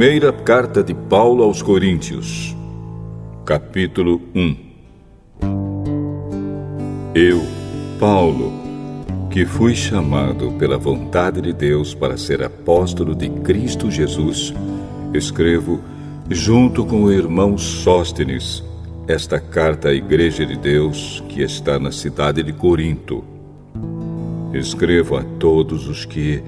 Primeira carta de Paulo aos Coríntios, capítulo 1. Eu, Paulo, que fui chamado pela vontade de Deus para ser apóstolo de Cristo Jesus, escrevo, junto com o irmão Sóstenes, esta carta à Igreja de Deus que está na cidade de Corinto. Escrevo a todos os que,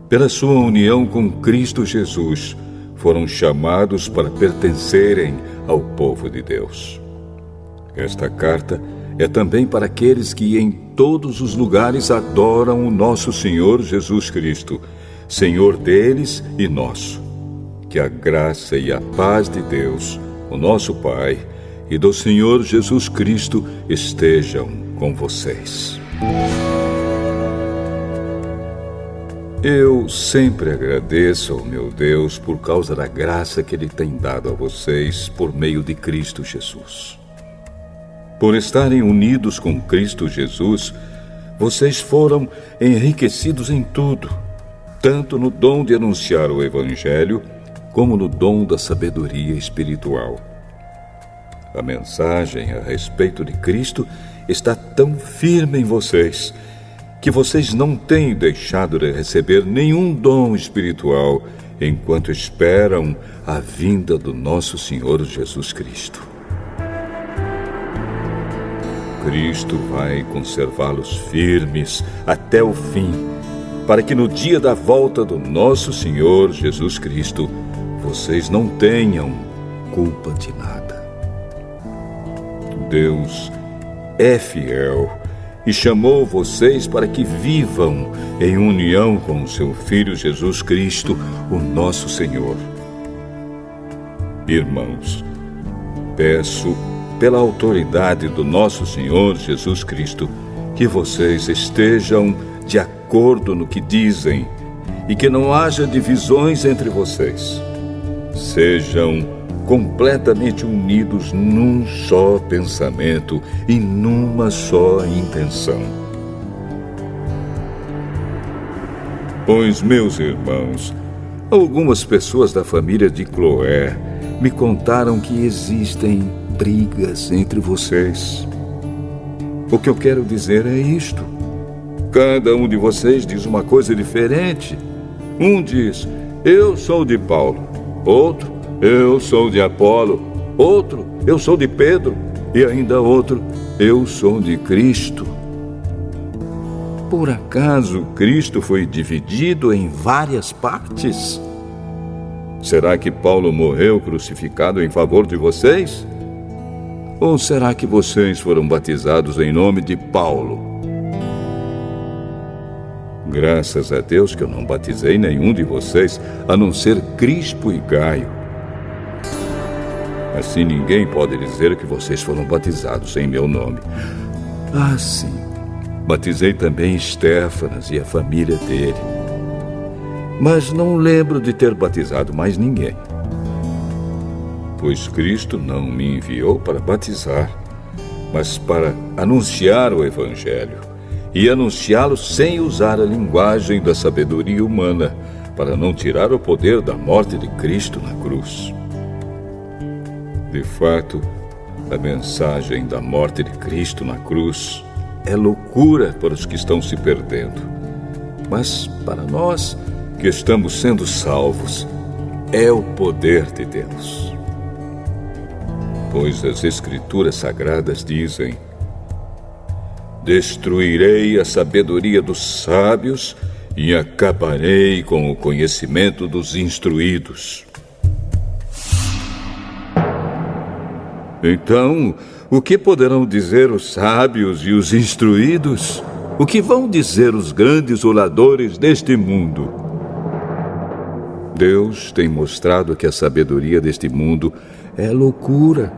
pela sua união com Cristo Jesus, foram chamados para pertencerem ao povo de Deus. Esta carta é também para aqueles que em todos os lugares adoram o nosso Senhor Jesus Cristo, Senhor deles e nosso. Que a graça e a paz de Deus, o nosso Pai, e do Senhor Jesus Cristo estejam com vocês. Eu sempre agradeço ao meu Deus por causa da graça que Ele tem dado a vocês por meio de Cristo Jesus. Por estarem unidos com Cristo Jesus, vocês foram enriquecidos em tudo, tanto no dom de anunciar o Evangelho, como no dom da sabedoria espiritual. A mensagem a respeito de Cristo está tão firme em vocês, que vocês não têm deixado de receber nenhum dom espiritual enquanto esperam a vinda do nosso Senhor Jesus Cristo. Cristo vai conservá-los firmes até o fim, para que no dia da volta do nosso Senhor Jesus Cristo, vocês não tenham culpa de nada. Deus é fiel e chamou vocês para que vivam em união com o seu Filho Jesus Cristo, o nosso Senhor. Irmãos, peço pela autoridade do nosso Senhor Jesus Cristo que vocês estejam de acordo no que dizem e que não haja divisões entre vocês. Sejam completamente unidos num só pensamento e numa só intenção. Pois, meus irmãos, algumas pessoas da família de Cloé me contaram que existem brigas entre vocês. O que eu quero dizer é isto: cada um de vocês diz uma coisa diferente. Um diz, eu sou de Paulo. Outro, eu sou de Apolo. Outro, eu sou de Pedro. E ainda outro, eu sou de Cristo. Por acaso Cristo foi dividido em várias partes? Será que Paulo morreu crucificado em favor de vocês? Ou será que vocês foram batizados em nome de Paulo? Graças a Deus que eu não batizei nenhum de vocês, a não ser Crispo e Gaio. Assim ninguém pode dizer que vocês foram batizados em meu nome. Ah, sim. Batizei também Estéfanas e a família dele. Mas não lembro de ter batizado mais ninguém. Pois Cristo não me enviou para batizar, mas para anunciar o Evangelho, e anunciá-lo sem usar a linguagem da sabedoria humana, para não tirar o poder da morte de Cristo na cruz. De fato, a mensagem da morte de Cristo na cruz é loucura para os que estão se perdendo. Mas para nós, que estamos sendo salvos, é o poder de Deus. Pois as Escrituras Sagradas dizem: destruirei a sabedoria dos sábios e acabarei com o conhecimento dos instruídos. Então, o que poderão dizer os sábios e os instruídos? O que vão dizer os grandes oradores deste mundo? Deus tem mostrado que a sabedoria deste mundo é loucura.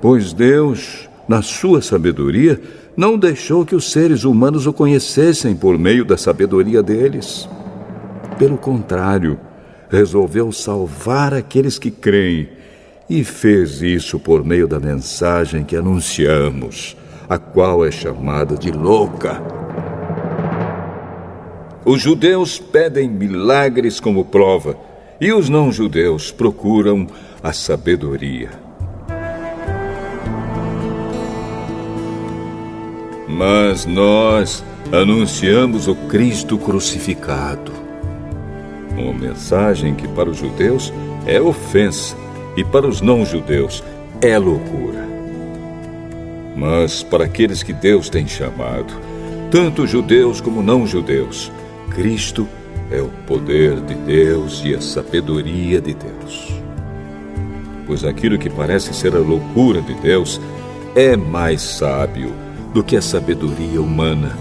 Pois Deus, na sua sabedoria, não deixou que os seres humanos o conhecessem por meio da sabedoria deles. Pelo contrário, resolveu salvar aqueles que creem, e fez isso por meio da mensagem que anunciamos, a qual é chamada de louca. Os judeus pedem milagres como prova, e os não-judeus procuram a sabedoria. Mas nós anunciamos o Cristo crucificado. Uma mensagem que para os judeus é ofensa e para os não-judeus é loucura. Mas para aqueles que Deus tem chamado, tanto judeus como não-judeus, Cristo é o poder de Deus e a sabedoria de Deus. Pois aquilo que parece ser a loucura de Deus é mais sábio do que a sabedoria humana.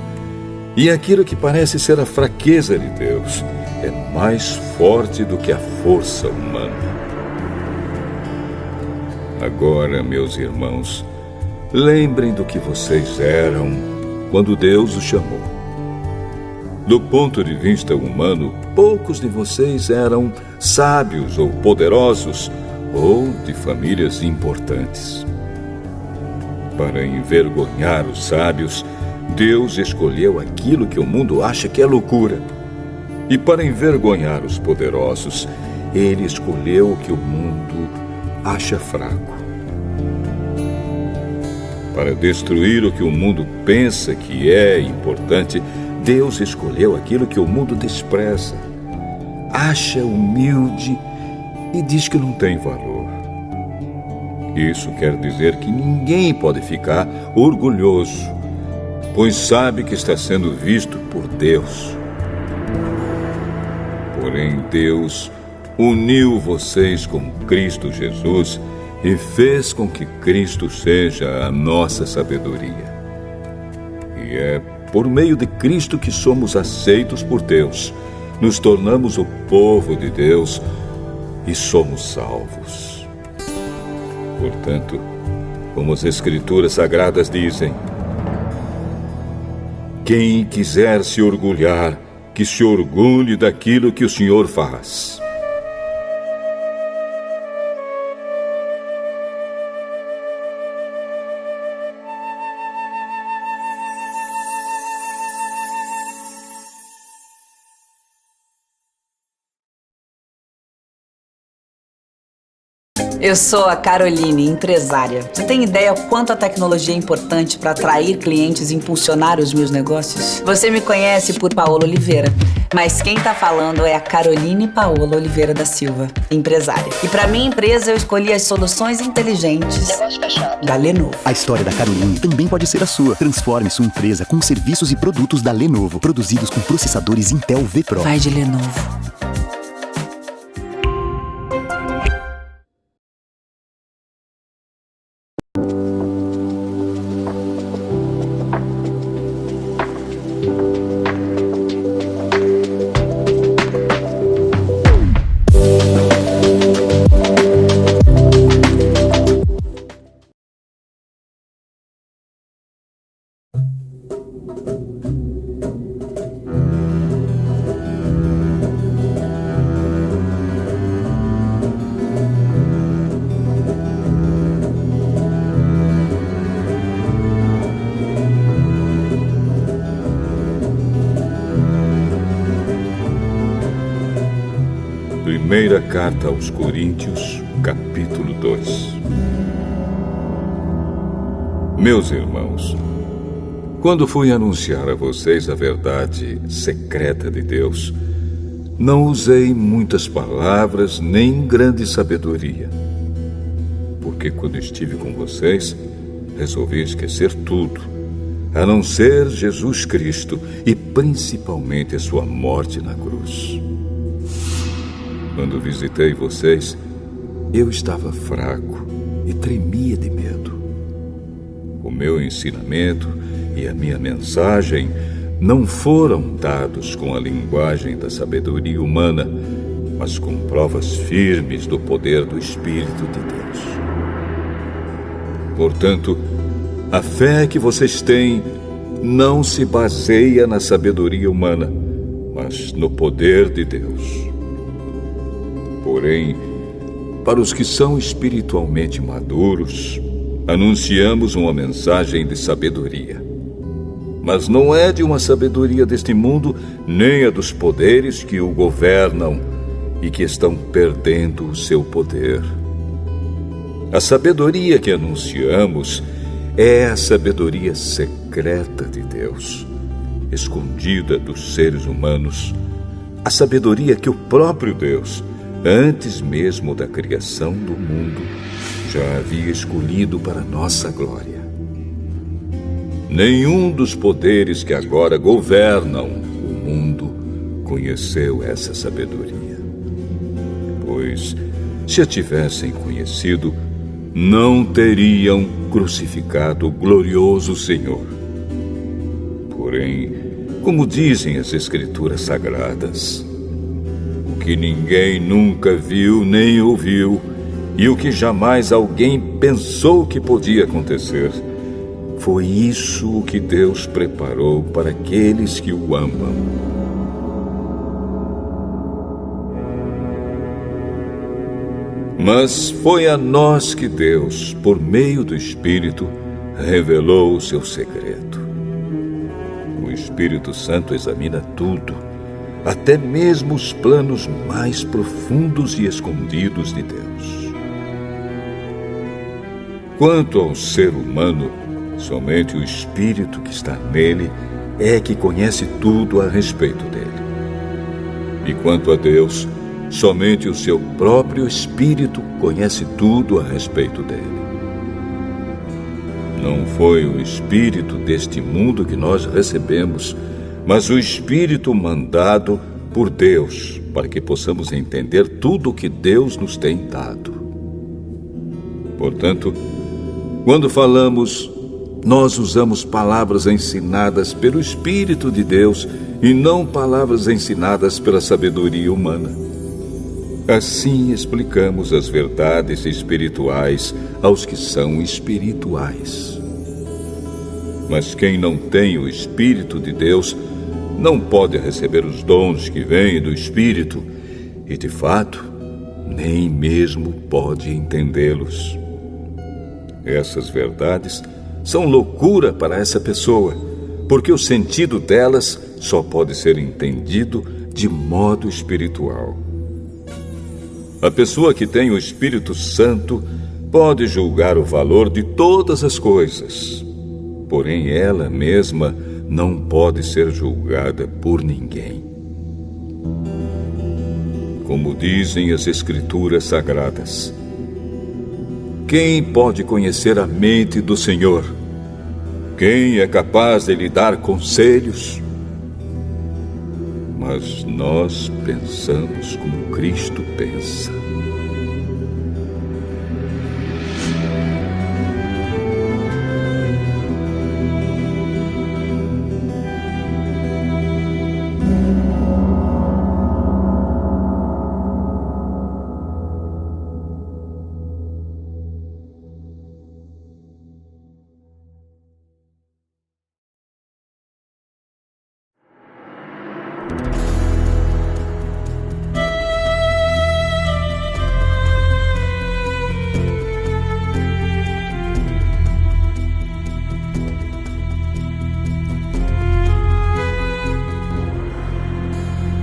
E aquilo que parece ser a fraqueza de Deus é mais forte do que a força humana. Agora, meus irmãos, lembrem do que vocês eram quando Deus os chamou. Do ponto de vista humano, poucos de vocês eram sábios ou poderosos ou de famílias importantes. Para envergonhar os sábios, Deus escolheu aquilo que o mundo acha que é loucura. E para envergonhar os poderosos, Ele escolheu o que o mundo acha fraco. Para destruir o que o mundo pensa que é importante, Deus escolheu aquilo que o mundo despreza, acha humilde e diz que não tem valor. Isso quer dizer que ninguém pode ficar orgulhoso, pois sabe que está sendo visto por Deus. Porém, Deus uniu vocês com Cristo Jesus e fez com que Cristo seja a nossa sabedoria. E é por meio de Cristo que somos aceitos por Deus, nos tornamos o povo de Deus e somos salvos. Portanto, como as Escrituras Sagradas dizem, quem quiser se orgulhar, que se orgulhe daquilo que o Senhor faz. Eu sou a Caroline, empresária. Você tem ideia quanto a tecnologia é importante para atrair clientes e impulsionar os meus negócios? Você me conhece por Paola Oliveira, mas quem tá falando é a Caroline Paola Oliveira da Silva, empresária. E para minha empresa eu escolhi as soluções inteligentes da Lenovo. A história da Caroline também pode ser a sua. Transforme sua empresa com serviços e produtos da Lenovo, produzidos com processadores Intel V Pro. Vai de Lenovo. Primeira carta aos Coríntios, capítulo 2. Meus irmãos, quando fui anunciar a vocês a verdade secreta de Deus, não usei muitas palavras nem grande sabedoria. Porque quando estive com vocês, resolvi esquecer tudo, a não ser Jesus Cristo e principalmente a sua morte na cruz. Quando visitei vocês, eu estava fraco e tremia de medo. O meu ensinamento e a minha mensagem não foram dados com a linguagem da sabedoria humana, mas com provas firmes do poder do Espírito de Deus. Portanto, a fé que vocês têm não se baseia na sabedoria humana, mas no poder de Deus. Porém, para os que são espiritualmente maduros, anunciamos uma mensagem de sabedoria. Mas não é de uma sabedoria deste mundo, nem a dos poderes que o governam, e que estão perdendo o seu poder. A sabedoria que anunciamos é a sabedoria secreta de Deus, escondida dos seres humanos, a sabedoria que o próprio Deus, antes mesmo da criação do mundo, já havia escolhido para nossa glória. Nenhum dos poderes que agora governam o mundo conheceu essa sabedoria. Pois, se a tivessem conhecido, não teriam crucificado o glorioso Senhor. Porém, como dizem as Escrituras Sagradas, o que ninguém nunca viu nem ouviu, e o que jamais alguém pensou que podia acontecer, foi isso o que Deus preparou para aqueles que o amam. Mas foi a nós que Deus, por meio do Espírito, revelou o seu segredo. O Espírito Santo examina tudo, até mesmo os planos mais profundos e escondidos de Deus. Quanto ao ser humano, somente o Espírito que está nele é que conhece tudo a respeito dele. E quanto a Deus, somente o seu próprio Espírito conhece tudo a respeito dele. Não foi o Espírito deste mundo que nós recebemos, mas o Espírito mandado por Deus, para que possamos entender tudo o que Deus nos tem dado. Portanto, quando falamos, nós usamos palavras ensinadas pelo Espírito de Deus e não palavras ensinadas pela sabedoria humana. Assim explicamos as verdades espirituais aos que são espirituais. Mas quem não tem o Espírito de Deus não pode receber os dons que vêm do Espírito e, de fato, nem mesmo pode entendê-los. Essas verdades são loucura para essa pessoa, porque o sentido delas só pode ser entendido de modo espiritual. A pessoa que tem o Espírito Santo pode julgar o valor de todas as coisas, porém ela mesma não pode ser julgada por ninguém. Como dizem as Escrituras Sagradas, quem pode conhecer a mente do Senhor? Quem é capaz de lhe dar conselhos? Mas nós pensamos como Cristo pensa.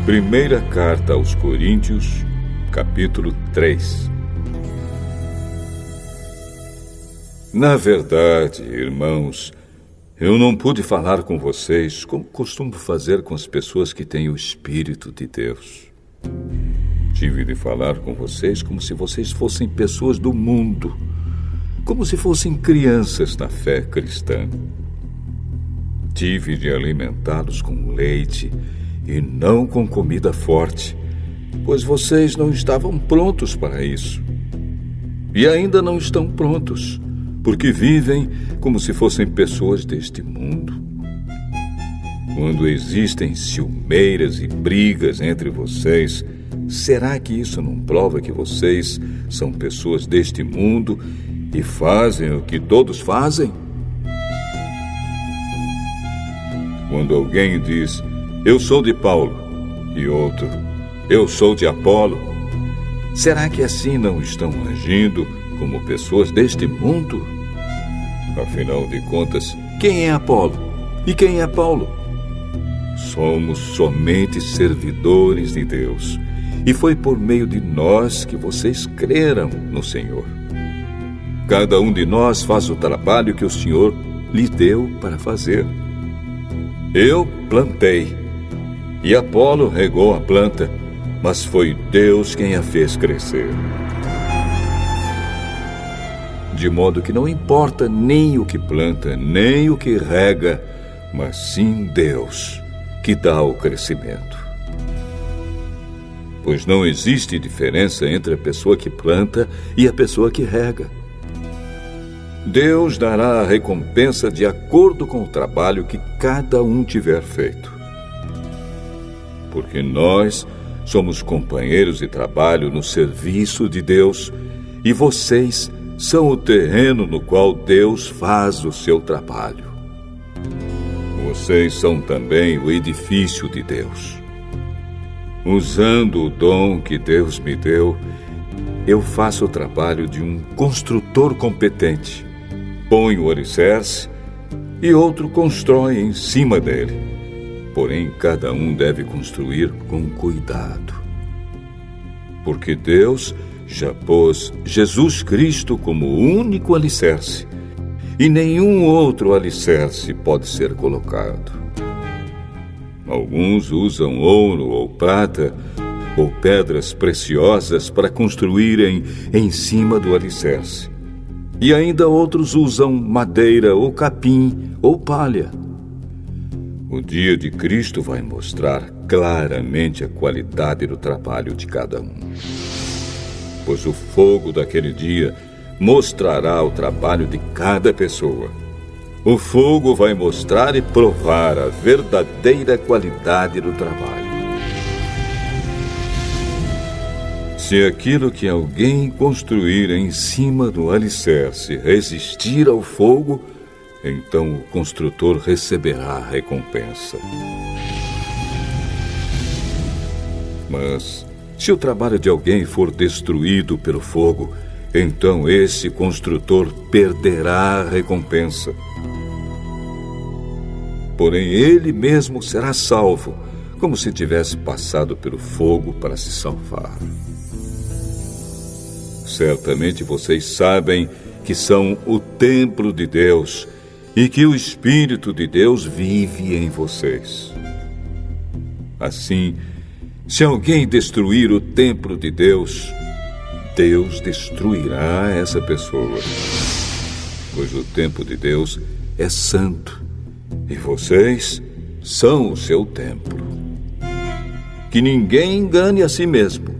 Primeira Carta aos Coríntios, capítulo 3. Na verdade, irmãos, eu não pude falar com vocês como costumo fazer com as pessoas que têm o Espírito de Deus. Tive de falar com vocês como se vocês fossem pessoas do mundo, como se fossem crianças na fé cristã. Tive de alimentá-los com leite e não com comida forte, pois vocês não estavam prontos para isso. E ainda não estão prontos, porque vivem como se fossem pessoas deste mundo. Quando existem ciumeiras e brigas entre vocês, será que isso não prova que vocês são pessoas deste mundo e fazem o que todos fazem? Quando alguém diz, eu sou de Paulo, e outro, eu sou de Apolo, será que assim não estão agindo como pessoas deste mundo? Afinal de contas, quem é Apolo e quem é Paulo? Somos somente servidores de Deus, e foi por meio de nós que vocês creram no Senhor. Cada um de nós faz o trabalho que o Senhor lhe deu para fazer. Eu plantei, e Apolo regou a planta, mas foi Deus quem a fez crescer. De modo que não importa nem o que planta, nem o que rega, mas sim Deus que dá o crescimento. Pois não existe diferença entre a pessoa que planta e a pessoa que rega. Deus dará a recompensa de acordo com o trabalho que cada um tiver feito. Porque nós somos companheiros de trabalho no serviço de Deus e vocês são o terreno no qual Deus faz o seu trabalho. Vocês são também o edifício de Deus. Usando o dom que Deus me deu, eu faço o trabalho de um construtor competente. Põe o alicerce e outro constrói em cima dele. Porém, cada um deve construir com cuidado. Porque Deus já pôs Jesus Cristo como o único alicerce, e nenhum outro alicerce pode ser colocado. Alguns usam ouro ou prata ou pedras preciosas para construírem em cima do alicerce. E ainda outros usam madeira ou capim ou palha. O dia de Cristo vai mostrar claramente a qualidade do trabalho de cada um. Pois o fogo daquele dia mostrará o trabalho de cada pessoa. O fogo vai mostrar e provar a verdadeira qualidade do trabalho. Se aquilo que alguém construir em cima do alicerce resistir ao fogo, então o construtor receberá a recompensa. Mas se o trabalho de alguém for destruído pelo fogo, então esse construtor perderá a recompensa. Porém, ele mesmo será salvo, como se tivesse passado pelo fogo para se salvar. Certamente vocês sabem que são o templo de Deus e que o Espírito de Deus vive em vocês. Assim, se alguém destruir o templo de Deus, Deus destruirá essa pessoa. Pois o templo de Deus é santo e vocês são o seu templo. Que ninguém engane a si mesmo.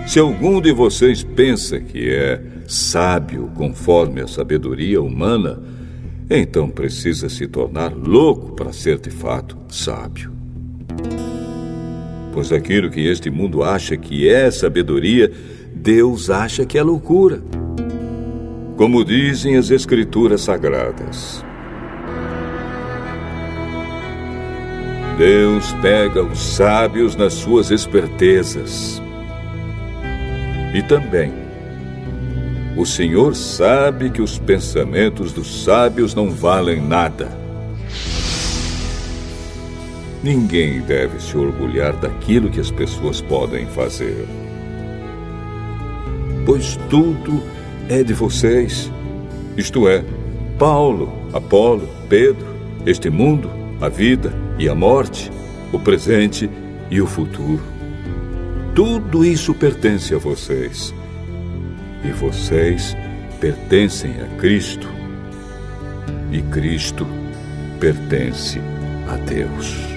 Se algum de vocês pensa que é sábio conforme a sabedoria humana, então precisa se tornar louco para ser de fato sábio. Pois aquilo que este mundo acha que é sabedoria, Deus acha que é loucura. Como dizem as Escrituras Sagradas. Deus pega os sábios nas suas espertezas. E também, o Senhor sabe que os pensamentos dos sábios não valem nada. Ninguém deve se orgulhar daquilo que as pessoas podem fazer. Pois tudo é de vocês. Isto é, Paulo, Apolo, Pedro, este mundo, a vida e a morte, o presente e o futuro. Tudo isso pertence a vocês. E vocês pertencem a Cristo. E Cristo pertence a Deus.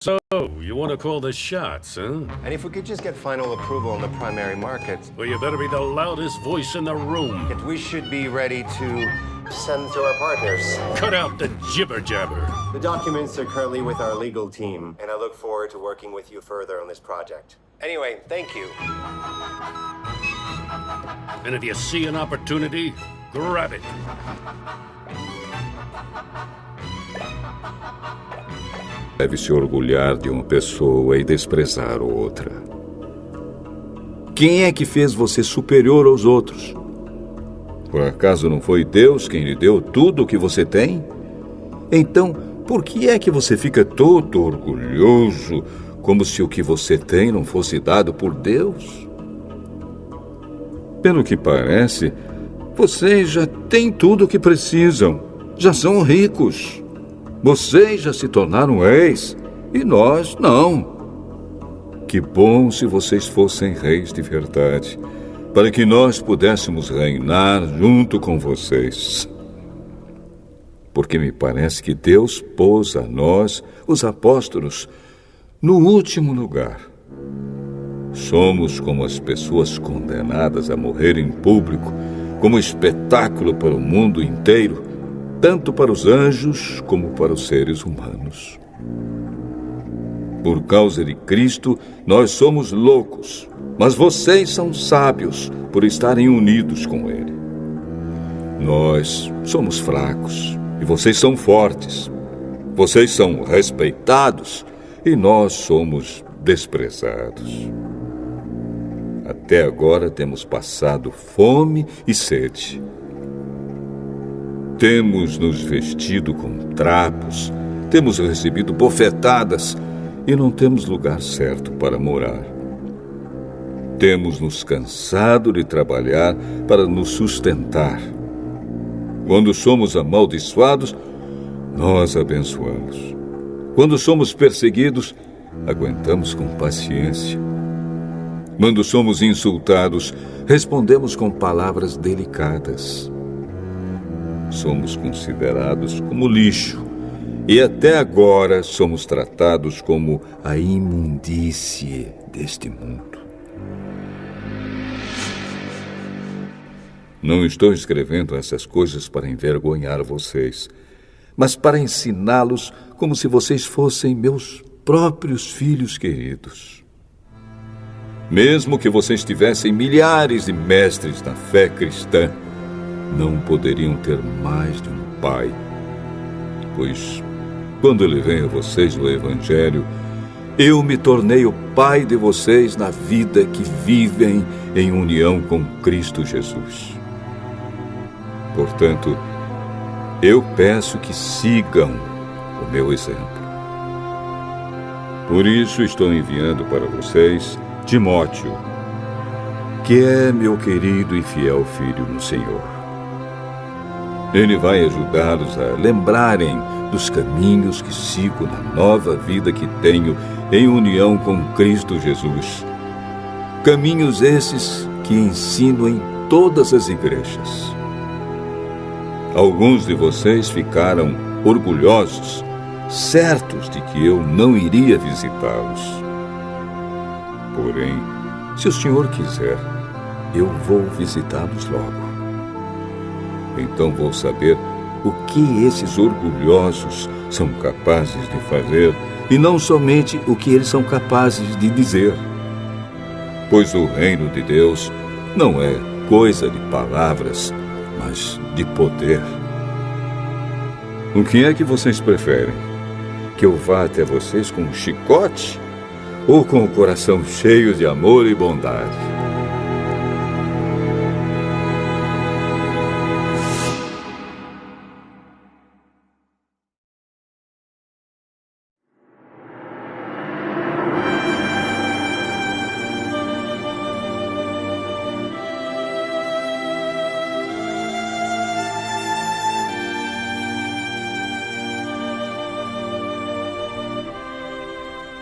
So, you want to call the shots, huh? And if we could just get final approval on the primary market, Well, you better be the loudest voice in the room. we should be ready to send to our partners. Cut out the jibber-jabber. The documents are currently with our legal team, and I look forward to working with you further on this project. Anyway, thank you. And if you see an opportunity, grab it. Deve se orgulhar de uma pessoa e desprezar outra. Quem é que fez você superior aos outros? Por acaso não foi Deus quem lhe deu tudo o que você tem? Então, por que é que você fica todo orgulhoso, como se o que você tem não fosse dado por Deus? Pelo que parece, vocês já têm tudo o que precisam. Já são ricos. Vocês já se tornaram reis e nós não. Que bom se vocês fossem reis de verdade, para que nós pudéssemos reinar junto com vocês. Porque me parece que Deus pôs a nós, os apóstolos, no último lugar. Somos como as pessoas condenadas a morrer em público, como espetáculo para o mundo inteiro, tanto para os anjos como para os seres humanos. Por causa de Cristo, nós somos loucos, mas vocês são sábios por estarem unidos com Ele. Nós somos fracos e vocês são fortes. Vocês são respeitados e nós somos desprezados. Até agora temos passado fome e sede. Temos nos vestido com trapos, temos recebido bofetadas e não temos lugar certo para morar. Temos nos cansado de trabalhar para nos sustentar. Quando somos amaldiçoados, nós abençoamos. Quando somos perseguidos, aguentamos com paciência. Quando somos insultados, respondemos com palavras delicadas. Somos considerados como lixo e até agora somos tratados como a imundície deste mundo. Não estou escrevendo essas coisas para envergonhar vocês, mas para ensiná-los como se vocês fossem meus próprios filhos queridos. Mesmo que vocês tivessem milhares de mestres na fé cristã, não poderiam ter mais de um pai. Pois, quando eu levei a vocês o Evangelho, eu me tornei o pai de vocês na vida que vivem em união com Cristo Jesus. Portanto, eu peço que sigam o meu exemplo. Por isso estou enviando para vocês Timóteo, que é meu querido e fiel filho no Senhor. Ele vai ajudá-los a lembrarem dos caminhos que sigo na nova vida que tenho em união com Cristo Jesus. Caminhos esses que ensino em todas as igrejas. Alguns de vocês ficaram orgulhosos, certos de que eu não iria visitá-los. Porém, se o Senhor quiser, eu vou visitá-los logo. Então vou saber o que esses orgulhosos são capazes de fazer e não somente o que eles são capazes de dizer. Pois o reino de Deus não é coisa de palavras, mas de poder. O que é que vocês preferem? Que eu vá até vocês com um chicote ou com o coração cheio de amor e bondade?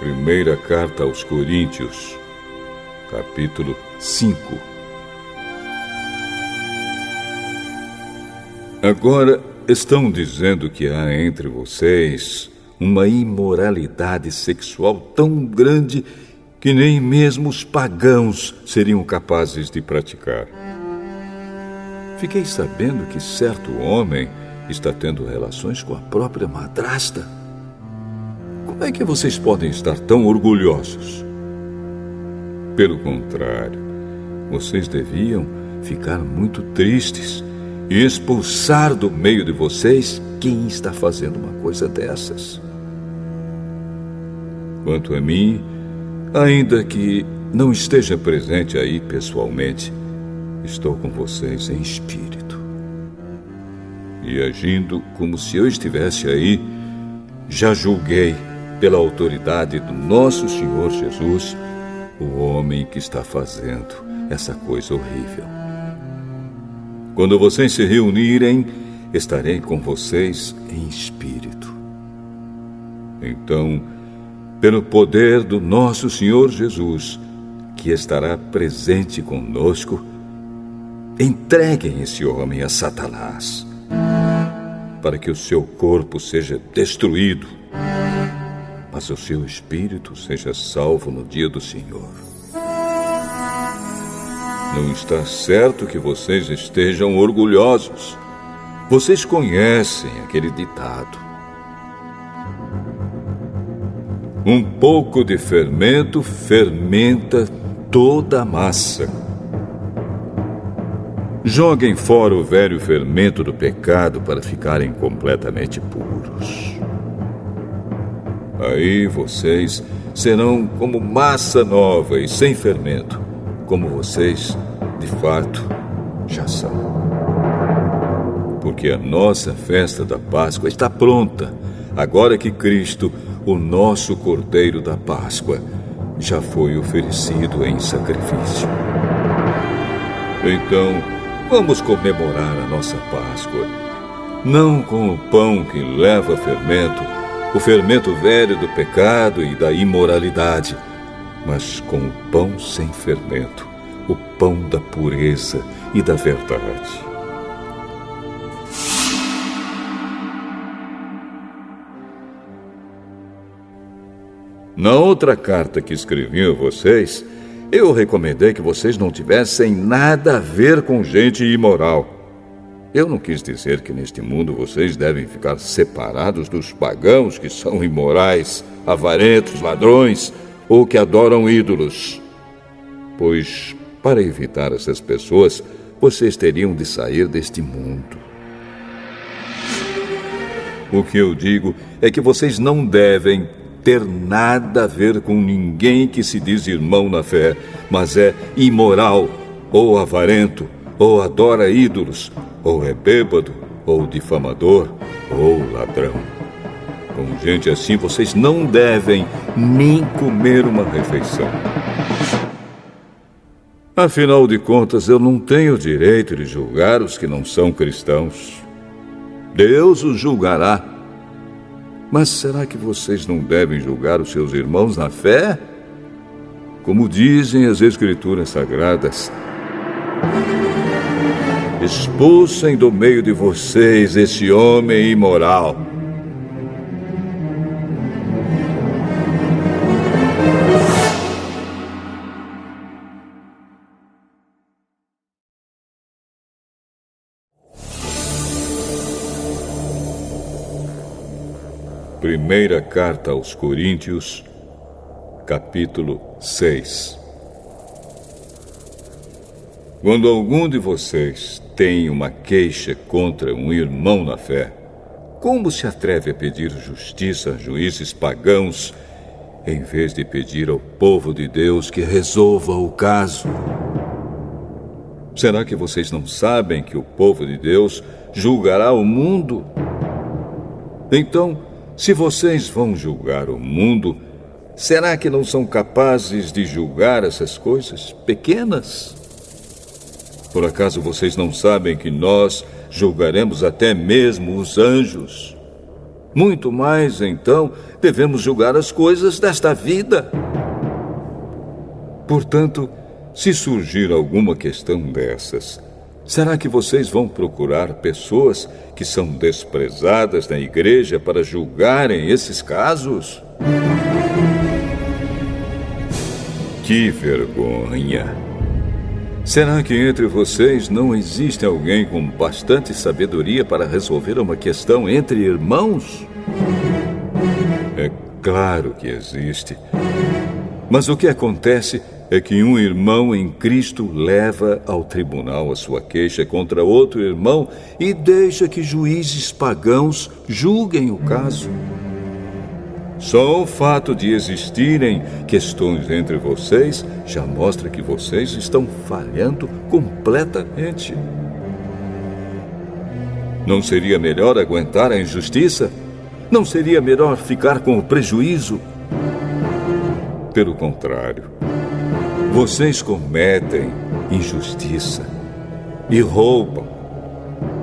Primeira carta aos Coríntios, capítulo 5. Agora estão dizendo que há entre vocês uma imoralidade sexual tão grande que nem mesmo os pagãos seriam capazes de praticar. Fiquei sabendo que certo homem está tendo relações com a própria madrasta. Como é que vocês podem estar tão orgulhosos? Pelo contrário, vocês deviam ficar muito tristes e expulsar do meio de vocês quem está fazendo uma coisa dessas. Quanto a mim, ainda que não esteja presente aí pessoalmente, estou com vocês em espírito. E agindo como se eu estivesse aí, já julguei, pela autoridade do nosso Senhor Jesus, o homem que está fazendo essa coisa horrível. Quando vocês se reunirem, estarei com vocês em espírito. Então, pelo poder do nosso Senhor Jesus, que estará presente conosco, entreguem esse homem a Satanás, para que o seu corpo seja destruído, mas o seu espírito seja salvo no dia do Senhor. Não está certo que vocês estejam orgulhosos. Vocês conhecem aquele ditado: um pouco de fermento fermenta toda a massa. Joguem fora o velho fermento do pecado para ficarem completamente puros. Aí vocês serão como massa nova e sem fermento, como vocês, de fato, já são. Porque a nossa festa da Páscoa está pronta, agora que Cristo, o nosso Cordeiro da Páscoa, já foi oferecido em sacrifício. Então, vamos comemorar a nossa Páscoa, não com o pão que leva fermento, o fermento velho do pecado e da imoralidade, mas com o pão sem fermento, o pão da pureza e da verdade. Na outra carta que escrevi a vocês, eu recomendei que vocês não tivessem nada a ver com gente imoral. Eu não quis dizer que neste mundo vocês devem ficar separados dos pagãos que são imorais, avarentos, ladrões ou que adoram ídolos. Pois, para evitar essas pessoas, vocês teriam de sair deste mundo. O que eu digo é que vocês não devem ter nada a ver com ninguém que se diz irmão na fé, mas é imoral, ou avarento, ou adora ídolos, ou é bêbado, ou difamador, ou ladrão. Com gente assim, vocês não devem nem comer uma refeição. Afinal de contas, eu não tenho o direito de julgar os que não são cristãos. Deus os julgará. Mas será que vocês não devem julgar os seus irmãos na fé? Como dizem as Escrituras Sagradas: expulsem do meio de vocês esse homem imoral. Primeira Carta aos Coríntios, capítulo 6. Quando algum de vocês tem uma queixa contra um irmão na fé, como se atreve a pedir justiça a juízes pagãos, em vez de pedir ao povo de Deus que resolva o caso? Será que vocês não sabem que o povo de Deus julgará o mundo? Então, se vocês vão julgar o mundo, será que não são capazes de julgar essas coisas pequenas? Por acaso vocês não sabem que nós julgaremos até mesmo os anjos? Muito mais, então, devemos julgar as coisas desta vida. Portanto, se surgir alguma questão dessas, será que vocês vão procurar pessoas que são desprezadas na igreja para julgarem esses casos? Que vergonha! Será que entre vocês não existe alguém com bastante sabedoria para resolver uma questão entre irmãos? É claro que existe. Mas o que acontece é que um irmão em Cristo leva ao tribunal a sua queixa contra outro irmão e deixa que juízes pagãos julguem o caso. Só o fato de existirem questões entre vocês já mostra que vocês estão falhando completamente. Não seria melhor aguentar a injustiça? Não seria melhor ficar com o prejuízo? Pelo contrário, vocês cometem injustiça e roubam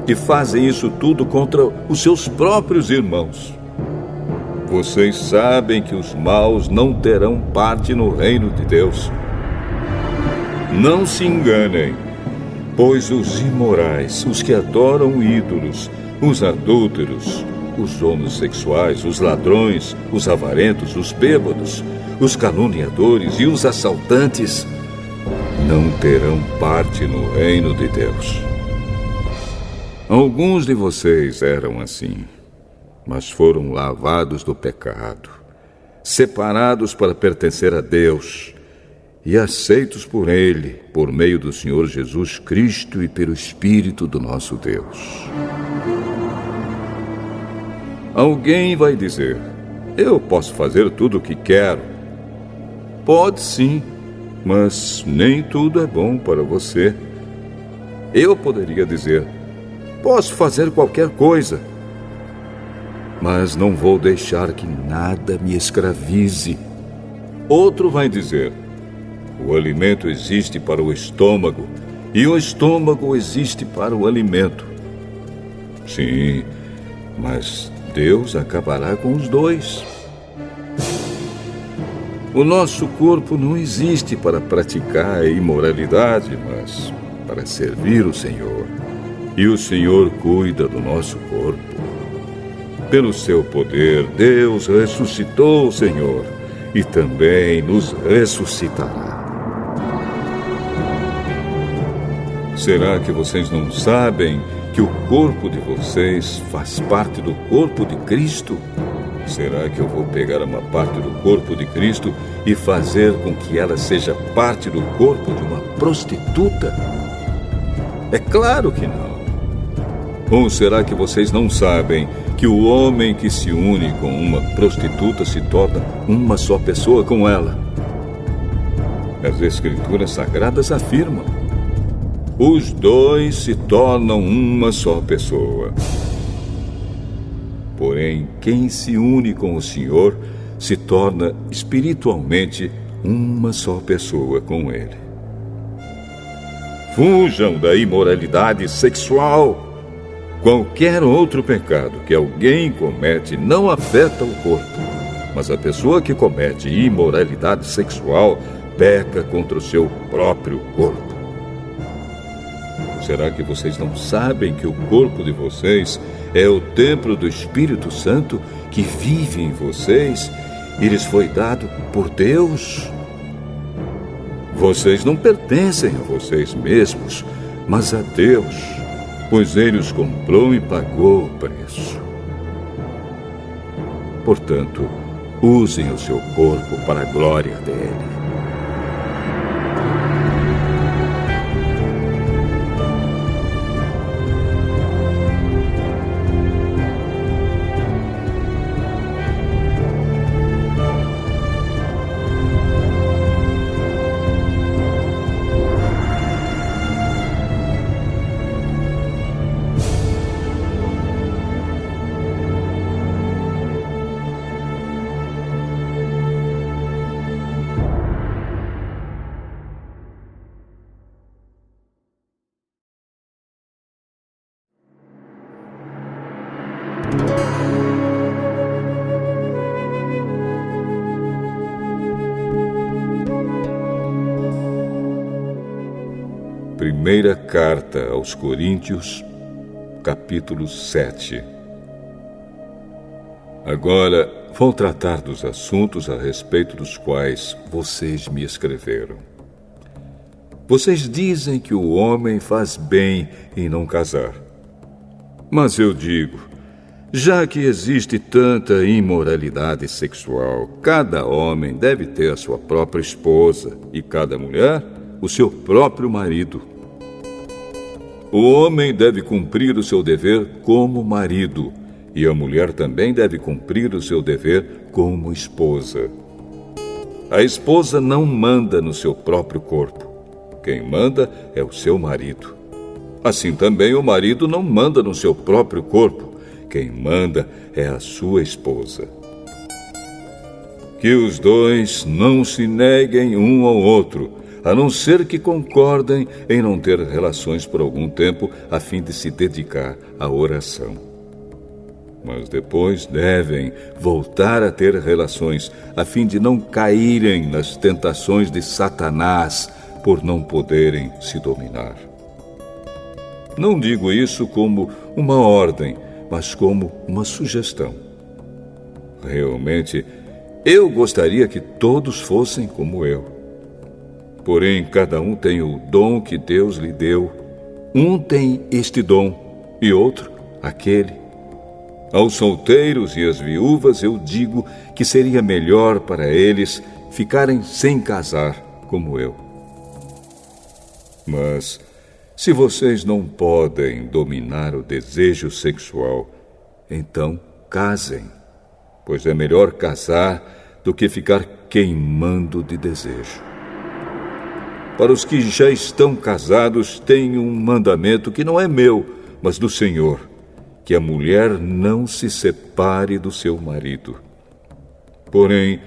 e fazem isso tudo contra os seus próprios irmãos. Vocês sabem que os maus não terão parte no reino de Deus. Não se enganem, pois os imorais, os que adoram ídolos, os adúlteros, os homossexuais, os ladrões, os avarentos, os bêbados, os caluniadores e os assaltantes não terão parte no reino de Deus. Alguns de vocês eram assim, mas foram lavados do pecado, separados para pertencer a Deus e aceitos por Ele, por meio do Senhor Jesus Cristo e pelo Espírito do nosso Deus. Alguém vai dizer: eu posso fazer tudo o que quero. Pode sim, mas nem tudo é bom para você. Eu poderia dizer: posso fazer qualquer coisa, mas não vou deixar que nada me escravize. Outro vai dizer: o alimento existe para o estômago e o estômago existe para o alimento. Sim, mas Deus acabará com os dois. O nosso corpo não existe para praticar a imoralidade, mas para servir o Senhor. E o Senhor cuida do nosso corpo. Pelo seu poder, Deus ressuscitou o Senhor e também nos ressuscitará. Será que vocês não sabem que o corpo de vocês faz parte do corpo de Cristo? Será que eu vou pegar uma parte do corpo de Cristo e fazer com que ela seja parte do corpo de uma prostituta? É claro que não. Ou será que vocês não sabem que o homem que se une com uma prostituta se torna uma só pessoa com ela? As Escrituras Sagradas afirmam: os dois se tornam uma só pessoa. Porém, quem se une com o Senhor se torna espiritualmente uma só pessoa com Ele. Fujam da imoralidade sexual. Qualquer outro pecado que alguém comete não afeta o corpo, mas a pessoa que comete imoralidade sexual peca contra o seu próprio corpo. Será que vocês não sabem que o corpo de vocês é o templo do Espírito Santo que vive em vocês e lhes foi dado por Deus? Vocês não pertencem a vocês mesmos, mas a Deus, pois Ele os comprou e pagou o preço. Portanto, usem o seu corpo para a glória dele. Primeira carta aos Coríntios, capítulo 7. Agora vou tratar dos assuntos a respeito dos quais vocês me escreveram. Vocês dizem que o homem faz bem em não casar. Mas eu digo, já que existe tanta imoralidade sexual, cada homem deve ter a sua própria esposa e cada mulher o seu próprio marido. O homem deve cumprir o seu dever como marido e a mulher também deve cumprir o seu dever como esposa. A esposa não manda no seu próprio corpo. Quem manda é o seu marido. Assim também o marido não manda no seu próprio corpo. Quem manda é a sua esposa. Que os dois não se neguem um ao outro, a não ser que concordem em não ter relações por algum tempo, a fim de se dedicar à oração. Mas depois devem voltar a ter relações, a fim de não caírem nas tentações de Satanás, por não poderem se dominar. Não digo isso como uma ordem, mas como uma sugestão. Realmente, eu gostaria que todos fossem como eu. Porém, cada um tem o dom que Deus lhe deu. Um tem este dom e outro aquele. Aos solteiros e às viúvas eu digo que seria melhor para eles ficarem sem casar, como eu. Mas, se vocês não podem dominar o desejo sexual, então casem, pois é melhor casar do que ficar queimando de desejo. Para os que já estão casados, tenho um mandamento que não é meu, mas do Senhor, que a mulher não se separe do seu marido. Porém,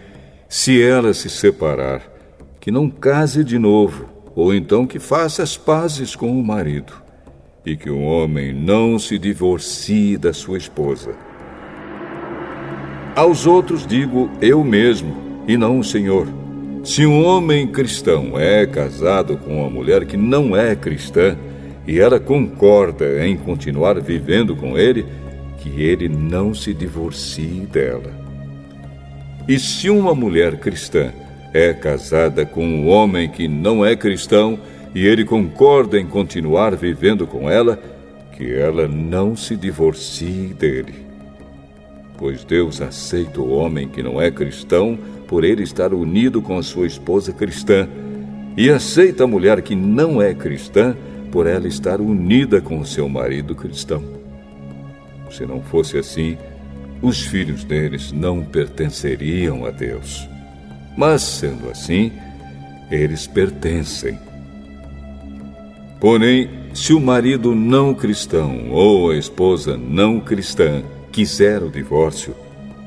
se ela se separar, que não case de novo, ou então que faça as pazes com o marido, e que o homem não se divorcie da sua esposa. Aos outros digo eu mesmo, e não o Senhor. Se um homem cristão é casado com uma mulher que não é cristã, e ela concorda em continuar vivendo com ele, que ele não se divorcie dela. E se uma mulher cristã é casada com um homem que não é cristão e ele concorda em continuar vivendo com ela, que ela não se divorcie dele. Pois Deus aceita o homem que não é cristão por ele estar unido com a sua esposa cristã, e aceita a mulher que não é cristã por ela estar unida com o seu marido cristão. Se não fosse assim, os filhos deles não pertenceriam a Deus. Mas, sendo assim, eles pertencem. Porém, se o marido não cristão ou a esposa não cristã quiser o divórcio,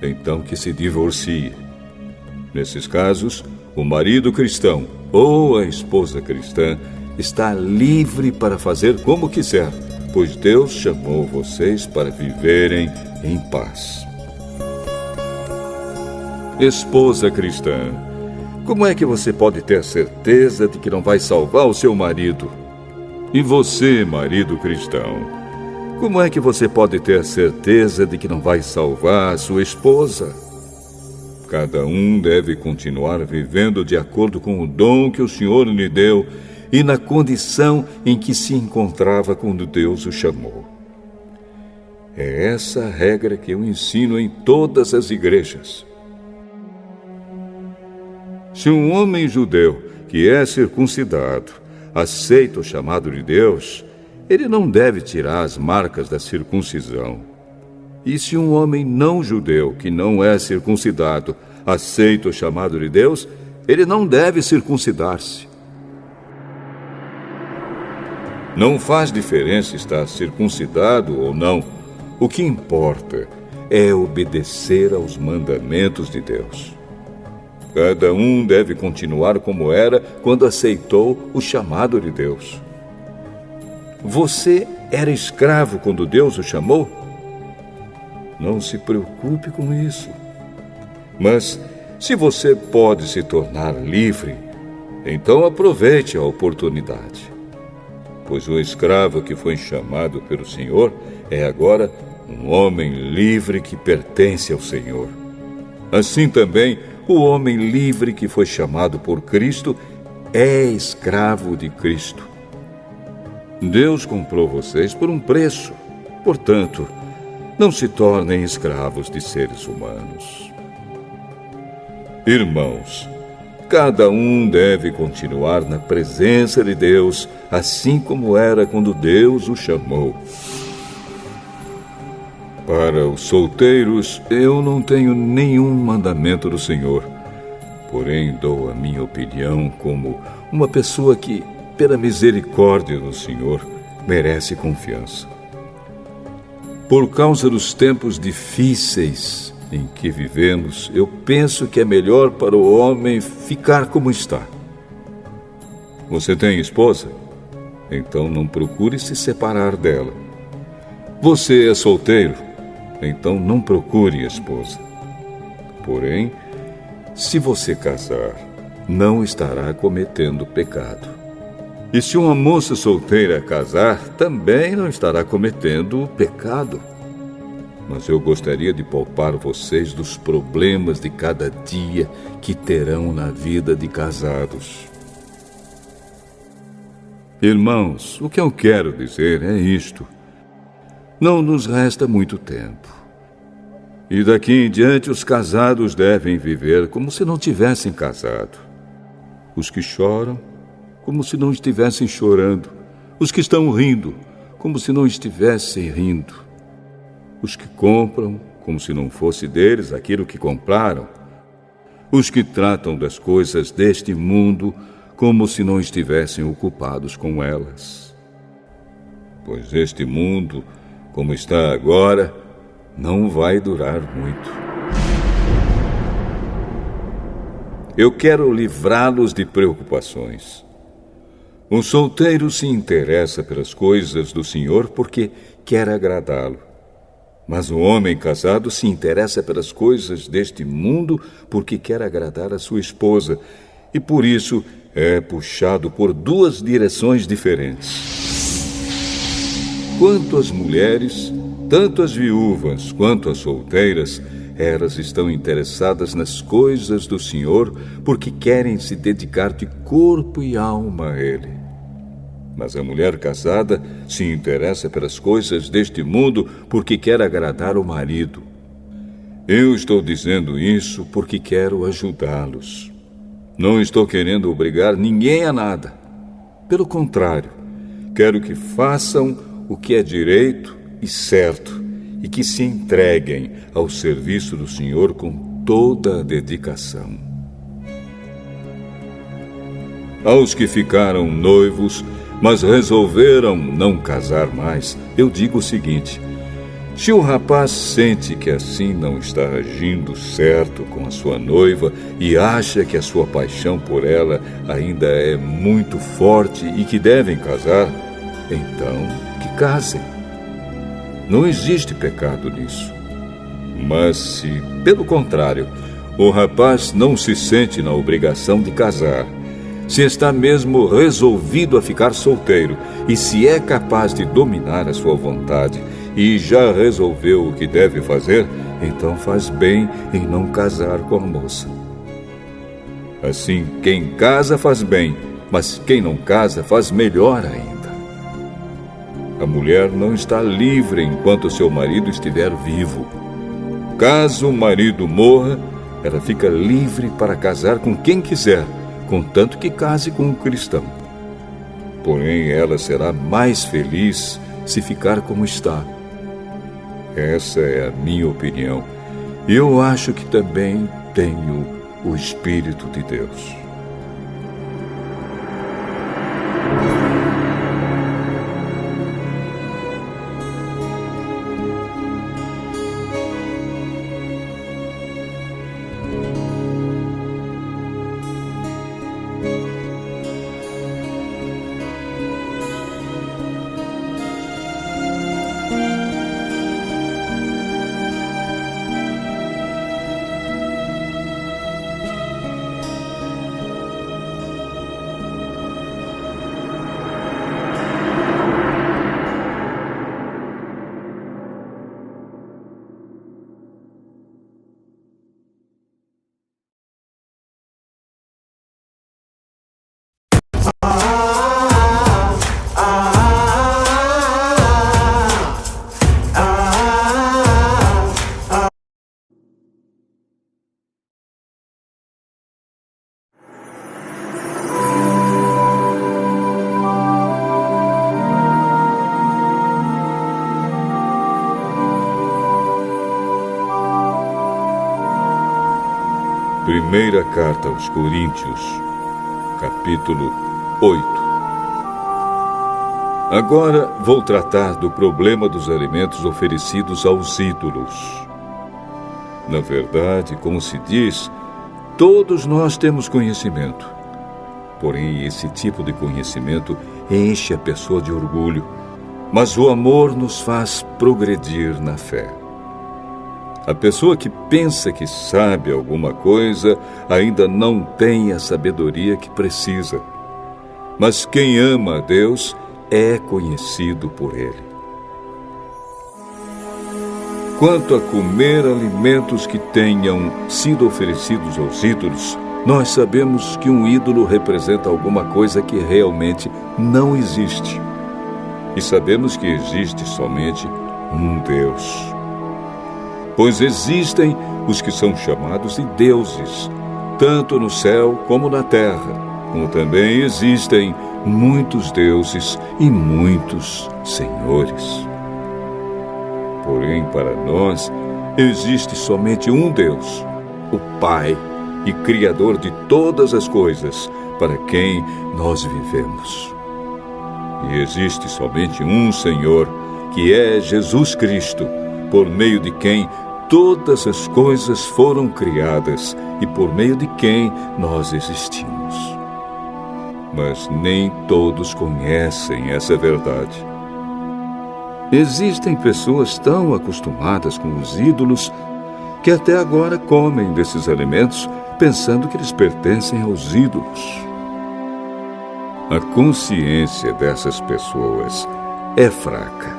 então que se divorcie. Nesses casos, o marido cristão ou a esposa cristã está livre para fazer como quiser, pois Deus chamou vocês para viverem em paz. Esposa cristã, como é que você pode ter certeza de que não vai salvar o seu marido? E você, marido cristão, como é que você pode ter certeza de que não vai salvar a sua esposa? Cada um deve continuar vivendo de acordo com o dom que o Senhor lhe deu e na condição em que se encontrava quando Deus o chamou. É essa a regra que eu ensino em todas as igrejas. Se um homem judeu que é circuncidado aceita o chamado de Deus, ele não deve tirar as marcas da circuncisão. E se um homem não judeu que não é circuncidado aceita o chamado de Deus, ele não deve circuncidar-se. Não faz diferença estar circuncidado ou não. O que importa é obedecer aos mandamentos de Deus. Cada um deve continuar como era quando aceitou o chamado de Deus. Você era escravo quando Deus o chamou? Não se preocupe com isso. Mas, se você pode se tornar livre, então aproveite a oportunidade. Pois o escravo que foi chamado pelo Senhor é agora um homem livre que pertence ao Senhor. Assim também, o homem livre que foi chamado por Cristo é escravo de Cristo. Deus comprou vocês por um preço. Portanto, não se tornem escravos de seres humanos. Irmãos, cada um deve continuar na presença de Deus, assim como era quando Deus o chamou. Para os solteiros, eu não tenho nenhum mandamento do Senhor. Porém, dou a minha opinião como uma pessoa que, pela misericórdia do Senhor, merece confiança. Por causa dos tempos difíceis em que vivemos, eu penso que é melhor para o homem ficar como está. Você tem esposa? Então não procure se separar dela. Você é solteiro? Então não procure esposa. Porém, se você casar, não estará cometendo pecado. E se uma moça solteira casar, também não estará cometendo pecado. Mas eu gostaria de poupar vocês dos problemas de cada dia que terão na vida de casados. Irmãos, o que eu quero dizer é isto. Não nos resta muito tempo. E daqui em diante os casados devem viver como se não tivessem casado. Os que choram, como se não estivessem chorando. Os que estão rindo, como se não estivessem rindo. Os que compram, como se não fosse deles aquilo que compraram. Os que tratam das coisas deste mundo, como se não estivessem ocupados com elas. Pois este mundo, como está agora, não vai durar muito. Eu quero livrá-los de preocupações. Um solteiro se interessa pelas coisas do Senhor porque quer agradá-lo. Mas o homem casado se interessa pelas coisas deste mundo porque quer agradar a sua esposa e por isso é puxado por duas direções diferentes. Quanto às mulheres, tanto as viúvas quanto as solteiras, elas estão interessadas nas coisas do Senhor porque querem se dedicar de corpo e alma a Ele. Mas a mulher casada se interessa pelas coisas deste mundo porque quer agradar o marido. Eu estou dizendo isso porque quero ajudá-los. Não estou querendo obrigar ninguém a nada. Pelo contrário, quero que façam o que é direito e certo e que se entreguem ao serviço do Senhor com toda a dedicação. Aos que ficaram noivos, mas resolveram não casar mais, eu digo o seguinte: se o rapaz sente que assim não está agindo certo com a sua noiva e acha que a sua paixão por ela ainda é muito forte e que devem casar, então que casem. Não existe pecado nisso. Mas se, pelo contrário, o rapaz não se sente na obrigação de casar, se está mesmo resolvido a ficar solteiro e se é capaz de dominar a sua vontade e já resolveu o que deve fazer, então faz bem em não casar com a moça. Assim, quem casa faz bem, mas quem não casa faz melhor ainda. A mulher não está livre enquanto seu marido estiver vivo. Caso o marido morra, ela fica livre para casar com quem quiser, contanto que case com um cristão. Porém, ela será mais feliz se ficar como está. Essa é a minha opinião. E eu acho que também tenho o Espírito de Deus. Primeira carta aos Coríntios, capítulo 8. Agora vou tratar do problema dos alimentos oferecidos aos ídolos. Na verdade, como se diz, todos nós temos conhecimento. Porém, esse tipo de conhecimento enche a pessoa de orgulho, mas o amor nos faz progredir na fé. A pessoa que pensa que sabe alguma coisa ainda não tem a sabedoria que precisa. Mas quem ama a Deus é conhecido por Ele. Quanto a comer alimentos que tenham sido oferecidos aos ídolos, nós sabemos que um ídolo representa alguma coisa que realmente não existe. E sabemos que existe somente um Deus. Pois existem os que são chamados de deuses, tanto no céu como na terra, como também existem muitos deuses e muitos senhores. Porém, para nós, existe somente um Deus, o Pai e Criador de todas as coisas, para quem nós vivemos. E existe somente um Senhor, que é Jesus Cristo, por meio de quem todas as coisas foram criadas e por meio de quem nós existimos. Mas nem todos conhecem essa verdade. Existem pessoas tão acostumadas com os ídolos que até agora comem desses alimentos pensando que eles pertencem aos ídolos. A consciência dessas pessoas é fraca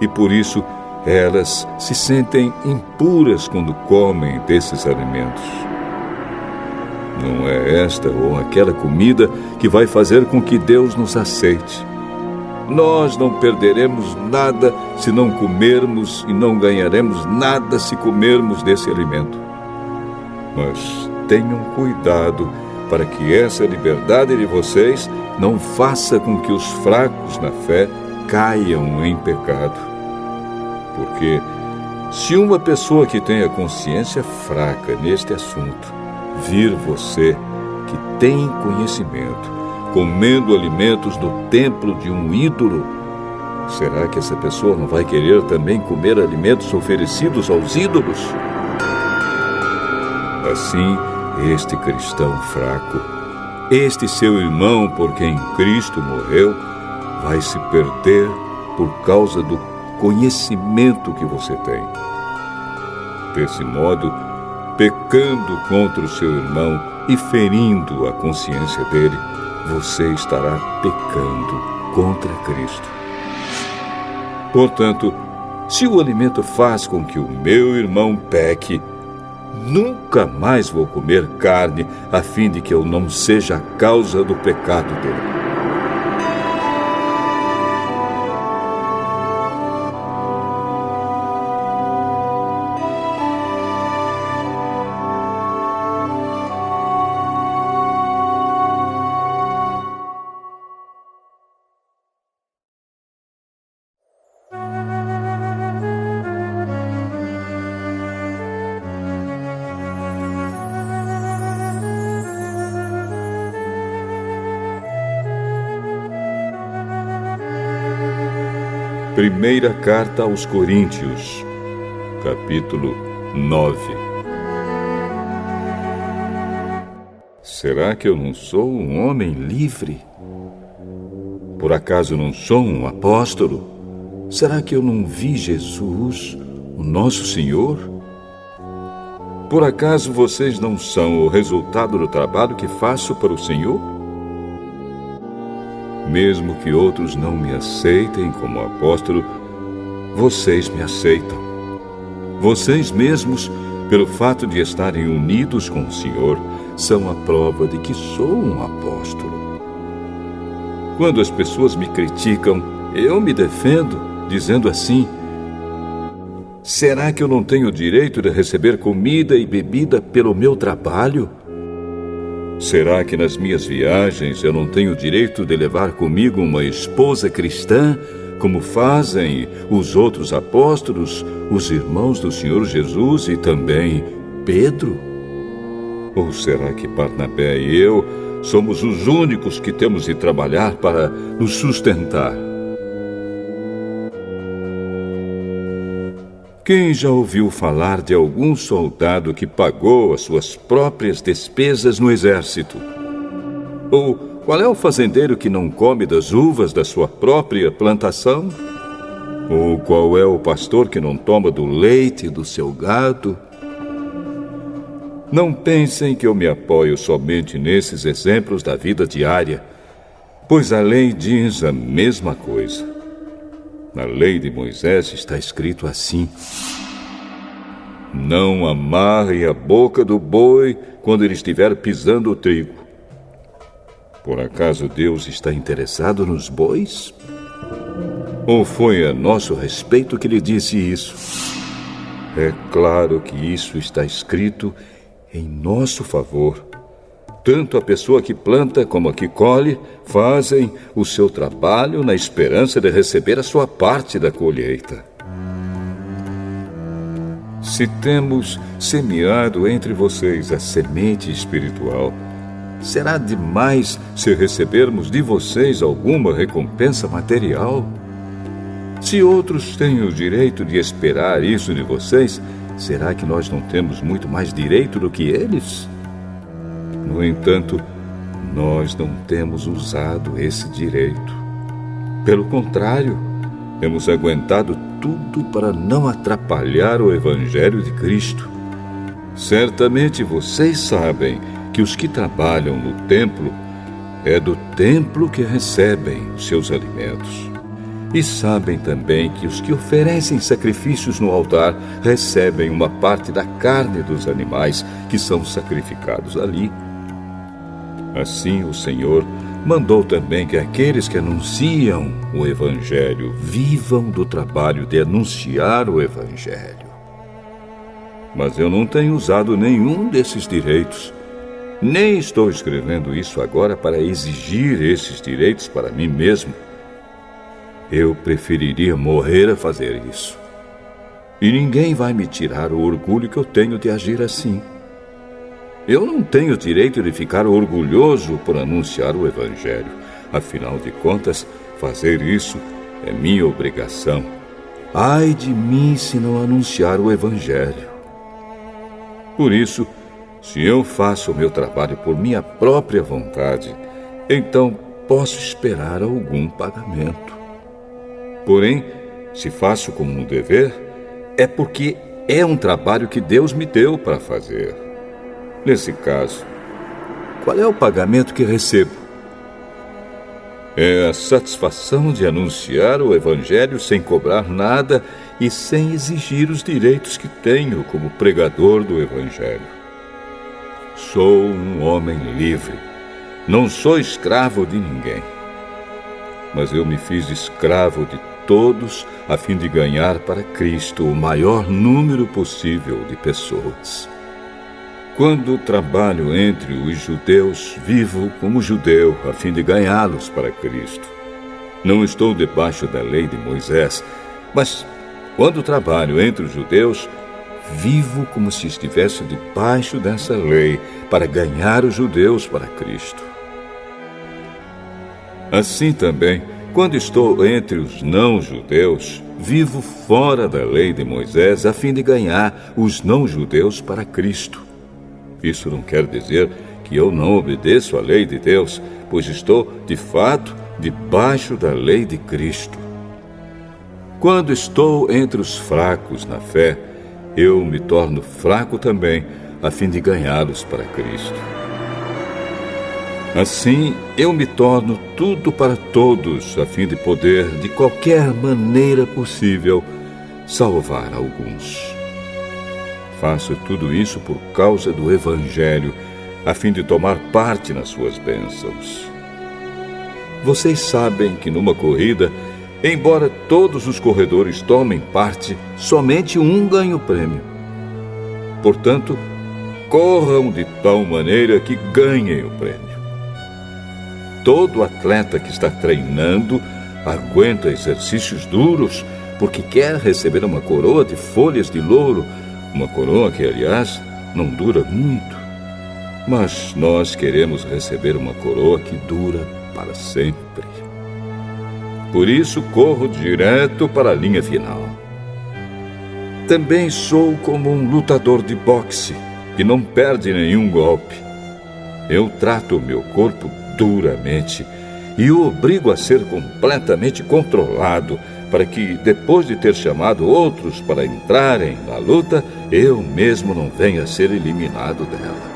e por isso elas se sentem impuras quando comem desses alimentos. Não é esta ou aquela comida que vai fazer com que Deus nos aceite. Nós não perderemos nada se não comermos e não ganharemos nada se comermos desse alimento. Mas tenham cuidado para que essa liberdade de vocês não faça com que os fracos na fé caiam em pecado. Porque se uma pessoa que tem a consciência fraca neste assunto vir você, que tem conhecimento, comendo alimentos no templo de um ídolo, será que essa pessoa não vai querer também comer alimentos oferecidos aos ídolos? Assim, este cristão fraco, este seu irmão por quem Cristo morreu, vai se perder por causa do conhecimento que você tem. Desse modo, pecando contra o seu irmão e ferindo a consciência dele, você estará pecando contra Cristo. Portanto, se o alimento faz com que o meu irmão peque, nunca mais vou comer carne a fim de que eu não seja a causa do pecado dele. Primeira carta aos Coríntios, capítulo 9. Será que eu não sou um homem livre? Por acaso não sou um apóstolo? Será que eu não vi Jesus, o nosso Senhor? Por acaso vocês não são o resultado do trabalho que faço para o Senhor? Mesmo que outros não me aceitem como apóstolo, vocês me aceitam. Vocês mesmos, pelo fato de estarem unidos com o Senhor, são a prova de que sou um apóstolo. Quando as pessoas me criticam, eu me defendo, dizendo assim: será que eu não tenho o direito de receber comida e bebida pelo meu trabalho? Será que nas minhas viagens eu não tenho o direito de levar comigo uma esposa cristã, como fazem os outros apóstolos, os irmãos do Senhor Jesus e também Pedro? Ou será que Barnabé e eu somos os únicos que temos de trabalhar para nos sustentar? Quem já ouviu falar de algum soldado que pagou as suas próprias despesas no exército? Ou qual é o fazendeiro que não come das uvas da sua própria plantação? Ou qual é o pastor que não toma do leite do seu gado? Não pensem que eu me apoio somente nesses exemplos da vida diária, pois a lei diz a mesma coisa. Na lei de Moisés está escrito assim: não amarre a boca do boi quando ele estiver pisando o trigo. Por acaso Deus está interessado nos bois? Ou foi a nosso respeito que lhe disse isso? É claro que isso está escrito em nosso favor. Tanto a pessoa que planta como a que colhe fazem o seu trabalho na esperança de receber a sua parte da colheita. Se temos semeado entre vocês a semente espiritual, será demais se recebermos de vocês alguma recompensa material? Se outros têm o direito de esperar isso de vocês, será que nós não temos muito mais direito do que eles? No entanto, nós não temos usado esse direito. Pelo contrário, temos aguentado tudo para não atrapalhar o Evangelho de Cristo. Certamente vocês sabem que os que trabalham no templo, é do templo que recebem os seus alimentos. E sabem também que os que oferecem sacrifícios no altar recebem uma parte da carne dos animais que são sacrificados ali. Assim o Senhor mandou também que aqueles que anunciam o Evangelho vivam do trabalho de anunciar o Evangelho. Mas eu não tenho usado nenhum desses direitos. Nem estou escrevendo isso agora para exigir esses direitos para mim mesmo. Eu preferiria morrer a fazer isso. E ninguém vai me tirar o orgulho que eu tenho de agir assim. Eu não tenho direito de ficar orgulhoso por anunciar o Evangelho. Afinal de contas, fazer isso é minha obrigação. Ai de mim se não anunciar o Evangelho. Por isso, se eu faço o meu trabalho por minha própria vontade, então posso esperar algum pagamento. Porém, se faço como um dever, é porque é um trabalho que Deus me deu para fazer. Nesse caso, qual é o pagamento que recebo? É a satisfação de anunciar o Evangelho sem cobrar nada e sem exigir os direitos que tenho como pregador do Evangelho. Sou um homem livre. Não sou escravo de ninguém. Mas eu me fiz escravo de todos a fim de ganhar para Cristo o maior número possível de pessoas. Quando trabalho entre os judeus, vivo como judeu, a fim de ganhá-los para Cristo. Não estou debaixo da lei de Moisés, mas quando trabalho entre os judeus, vivo como se estivesse debaixo dessa lei, para ganhar os judeus para Cristo. Assim também, quando estou entre os não-judeus, vivo fora da lei de Moisés, a fim de ganhar os não-judeus para Cristo. Isso não quer dizer que eu não obedeço à lei de Deus, pois estou, de fato, debaixo da lei de Cristo. Quando estou entre os fracos na fé, eu me torno fraco também, a fim de ganhá-los para Cristo. Assim, eu me torno tudo para todos, a fim de poder, de qualquer maneira possível, salvar alguns. Faço tudo isso por causa do Evangelho, a fim de tomar parte nas suas bênçãos. Vocês sabem que numa corrida, embora todos os corredores tomem parte, somente um ganha o prêmio. Portanto, corram de tal maneira que ganhem o prêmio. Todo atleta que está treinando aguenta exercícios duros porque quer receber uma coroa de folhas de louro, uma coroa que, aliás, não dura muito. mas nós queremos receber uma coroa que dura para sempre. Por isso, corro direto para a linha final. Também sou como um lutador de boxe, que não perde nenhum golpe. Eu trato o meu corpo duramente e o obrigo a ser completamente controlado, para que, depois de ter chamado outros para entrarem na luta, eu mesmo não venha a ser eliminado dela.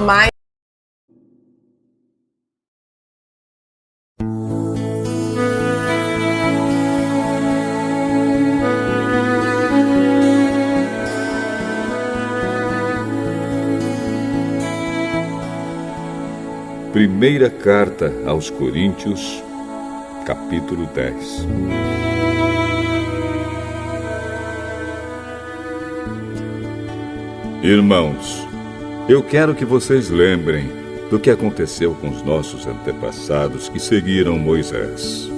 Mas Primeira carta aos Coríntios, capítulo 10. Irmãos, eu quero que vocês lembrem do que aconteceu com os nossos antepassados que seguiram Moisés.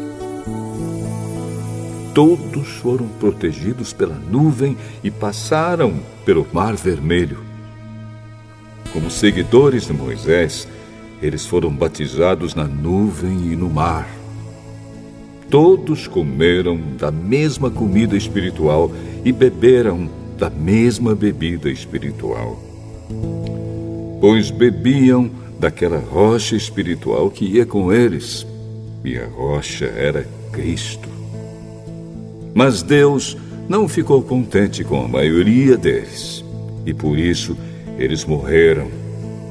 Todos foram protegidos pela nuvem e passaram pelo Mar Vermelho. Como seguidores de Moisés, eles foram batizados na nuvem e no mar. Todos comeram da mesma comida espiritual e beberam da mesma bebida espiritual, pois bebiam daquela rocha espiritual que ia com eles, e a rocha era Cristo. Mas Deus não ficou contente com a maioria deles, e por isso eles morreram,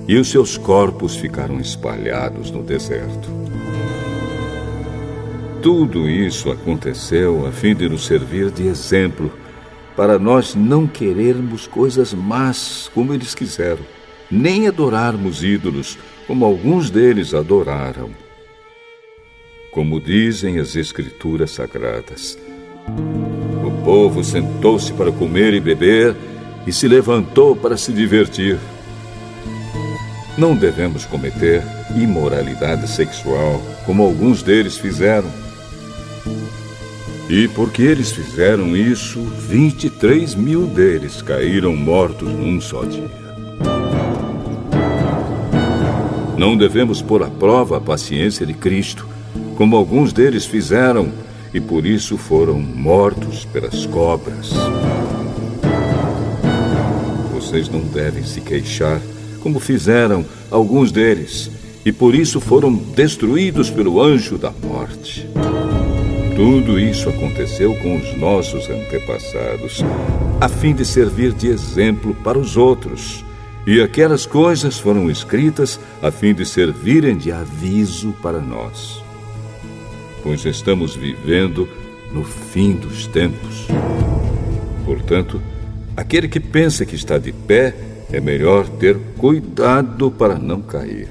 e os seus corpos ficaram espalhados no deserto. Tudo isso aconteceu a fim de nos servir de exemplo, para nós não querermos coisas más como eles quiseram, nem adorarmos ídolos como alguns deles adoraram. Como dizem as Escrituras Sagradas, o povo sentou-se para comer e beber e se levantou para se divertir. Não devemos cometer imoralidade sexual como alguns deles fizeram. E porque eles fizeram isso, 23 mil deles caíram mortos num só dia. Não devemos pôr à prova a paciência de Cristo, como alguns deles fizeram, e por isso foram mortos pelas cobras. Vocês não devem se queixar, como fizeram alguns deles, e por isso foram destruídos pelo anjo da morte. Tudo isso aconteceu com os nossos antepassados, a fim de servir de exemplo para os outros. E aquelas coisas foram escritas a fim de servirem de aviso para nós. Pois estamos vivendo no fim dos tempos. Portanto, aquele que pensa que está de pé, é melhor ter cuidado para não cair.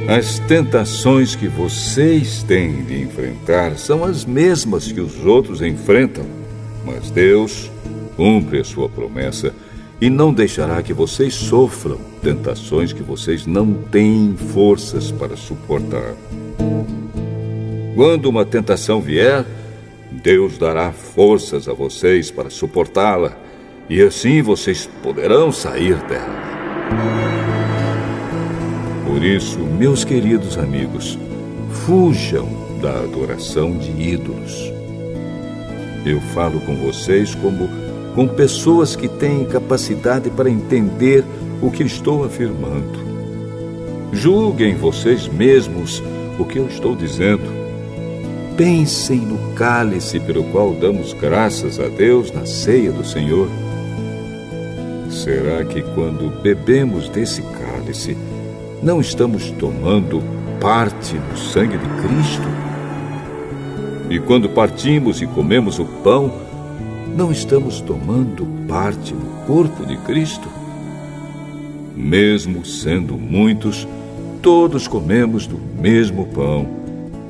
As tentações que vocês têm de enfrentar são as mesmas que os outros enfrentam, mas Deus cumpre a sua promessa e não deixará que vocês sofram tentações que vocês não têm forças para suportar. Quando uma tentação vier, Deus dará forças a vocês para suportá-la, e assim vocês poderão sair dela. Por isso, meus queridos amigos, fujam da adoração de ídolos. Eu falo com vocês como com pessoas que têm capacidade para entender o que estou afirmando. Julguem vocês mesmos o que eu estou dizendo. Pensem no cálice pelo qual damos graças a Deus na ceia do Senhor. Será que quando bebemos desse cálice, não estamos tomando parte no sangue de Cristo? E quando partimos e comemos o pão, não estamos tomando parte no corpo de Cristo? Mesmo sendo muitos, todos comemos do mesmo pão,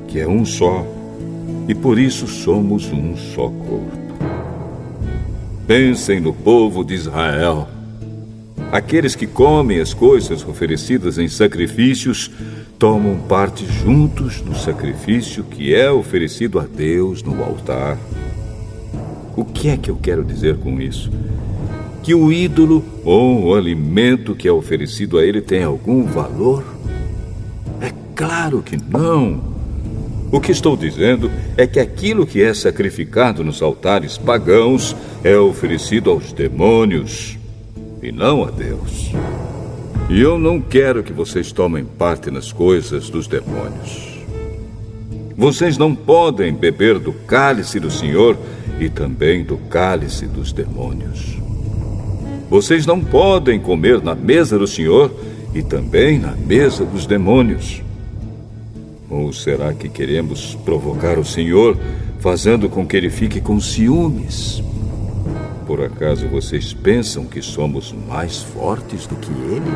que é um só, e por isso somos um só corpo. Pensem no povo de Israel. Aqueles que comem as coisas oferecidas em sacrifícios tomam parte juntos no sacrifício que é oferecido a Deus no altar. O que é que eu quero dizer com isso? Que o ídolo ou o alimento que é oferecido a ele tem algum valor? É claro que não. O que estou dizendo é que aquilo que é sacrificado nos altares pagãos é oferecido aos demônios e não a Deus. E eu não quero que vocês tomem parte nas coisas dos demônios. Vocês não podem beber do cálice do Senhor e também do cálice dos demônios. Vocês não podem comer na mesa do Senhor e também na mesa dos demônios. Ou será que queremos provocar o Senhor, fazendo com que ele fique com ciúmes? Por acaso vocês pensam que somos mais fortes do que ele?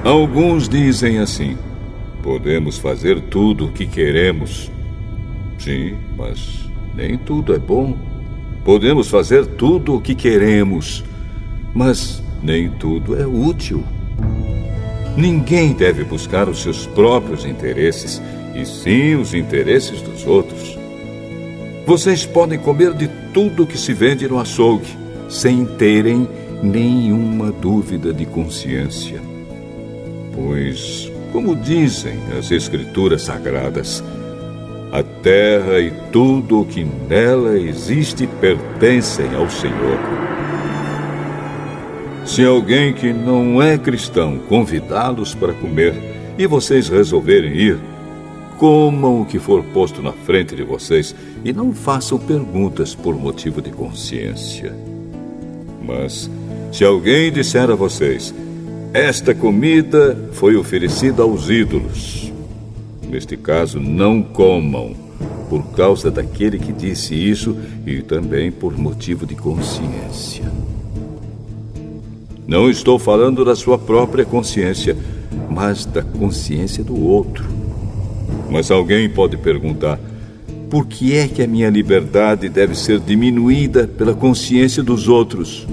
Alguns dizem assim: podemos fazer tudo o que queremos. Sim, mas nem tudo é bom. Podemos fazer tudo o que queremos, mas nem tudo é útil. Ninguém deve buscar os seus próprios interesses, e sim os interesses dos outros. Vocês podem comer de tudo que se vende no açougue, sem terem nenhuma dúvida de consciência. Pois, como dizem as Escrituras Sagradas, a terra e tudo o que nela existe pertencem ao Senhor. Se alguém que não é cristão convidá-los para comer e vocês resolverem ir, comam o que for posto na frente de vocês e não façam perguntas por motivo de consciência. Mas, se alguém disser a vocês: esta comida foi oferecida aos ídolos, neste caso, não comam, por causa daquele que disse isso e também por motivo de consciência. Não estou falando da sua própria consciência, mas da consciência do outro. Mas alguém pode perguntar: por que é que a minha liberdade deve ser diminuída pela consciência dos outros?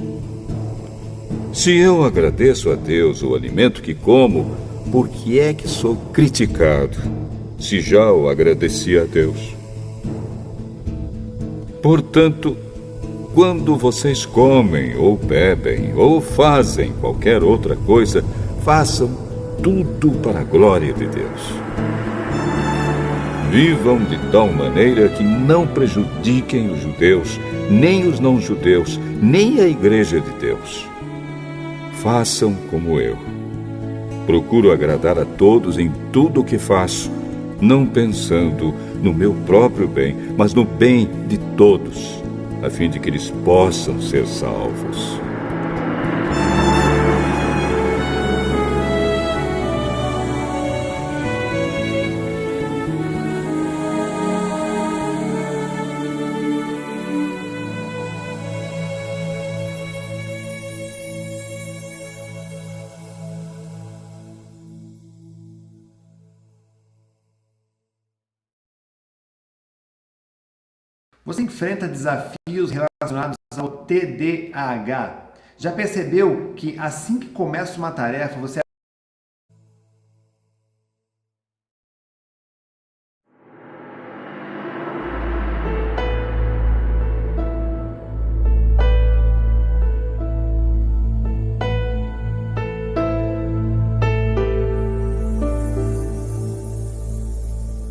Se eu agradeço a Deus o alimento que como, por que é que sou criticado, se já o agradeci a Deus? Portanto, quando vocês comem, ou bebem, ou fazem qualquer outra coisa, façam tudo para a glória de Deus. Vivam de tal maneira que não prejudiquem os judeus, nem os não-judeus, nem a Igreja de Deus. Façam como eu. Procuro agradar a todos em tudo o que faço, não pensando no meu próprio bem, mas no bem de todos, a fim de que eles possam ser salvos. Você enfrenta desafios relacionados ao TDAH. Já percebeu que assim que começa uma tarefa, você...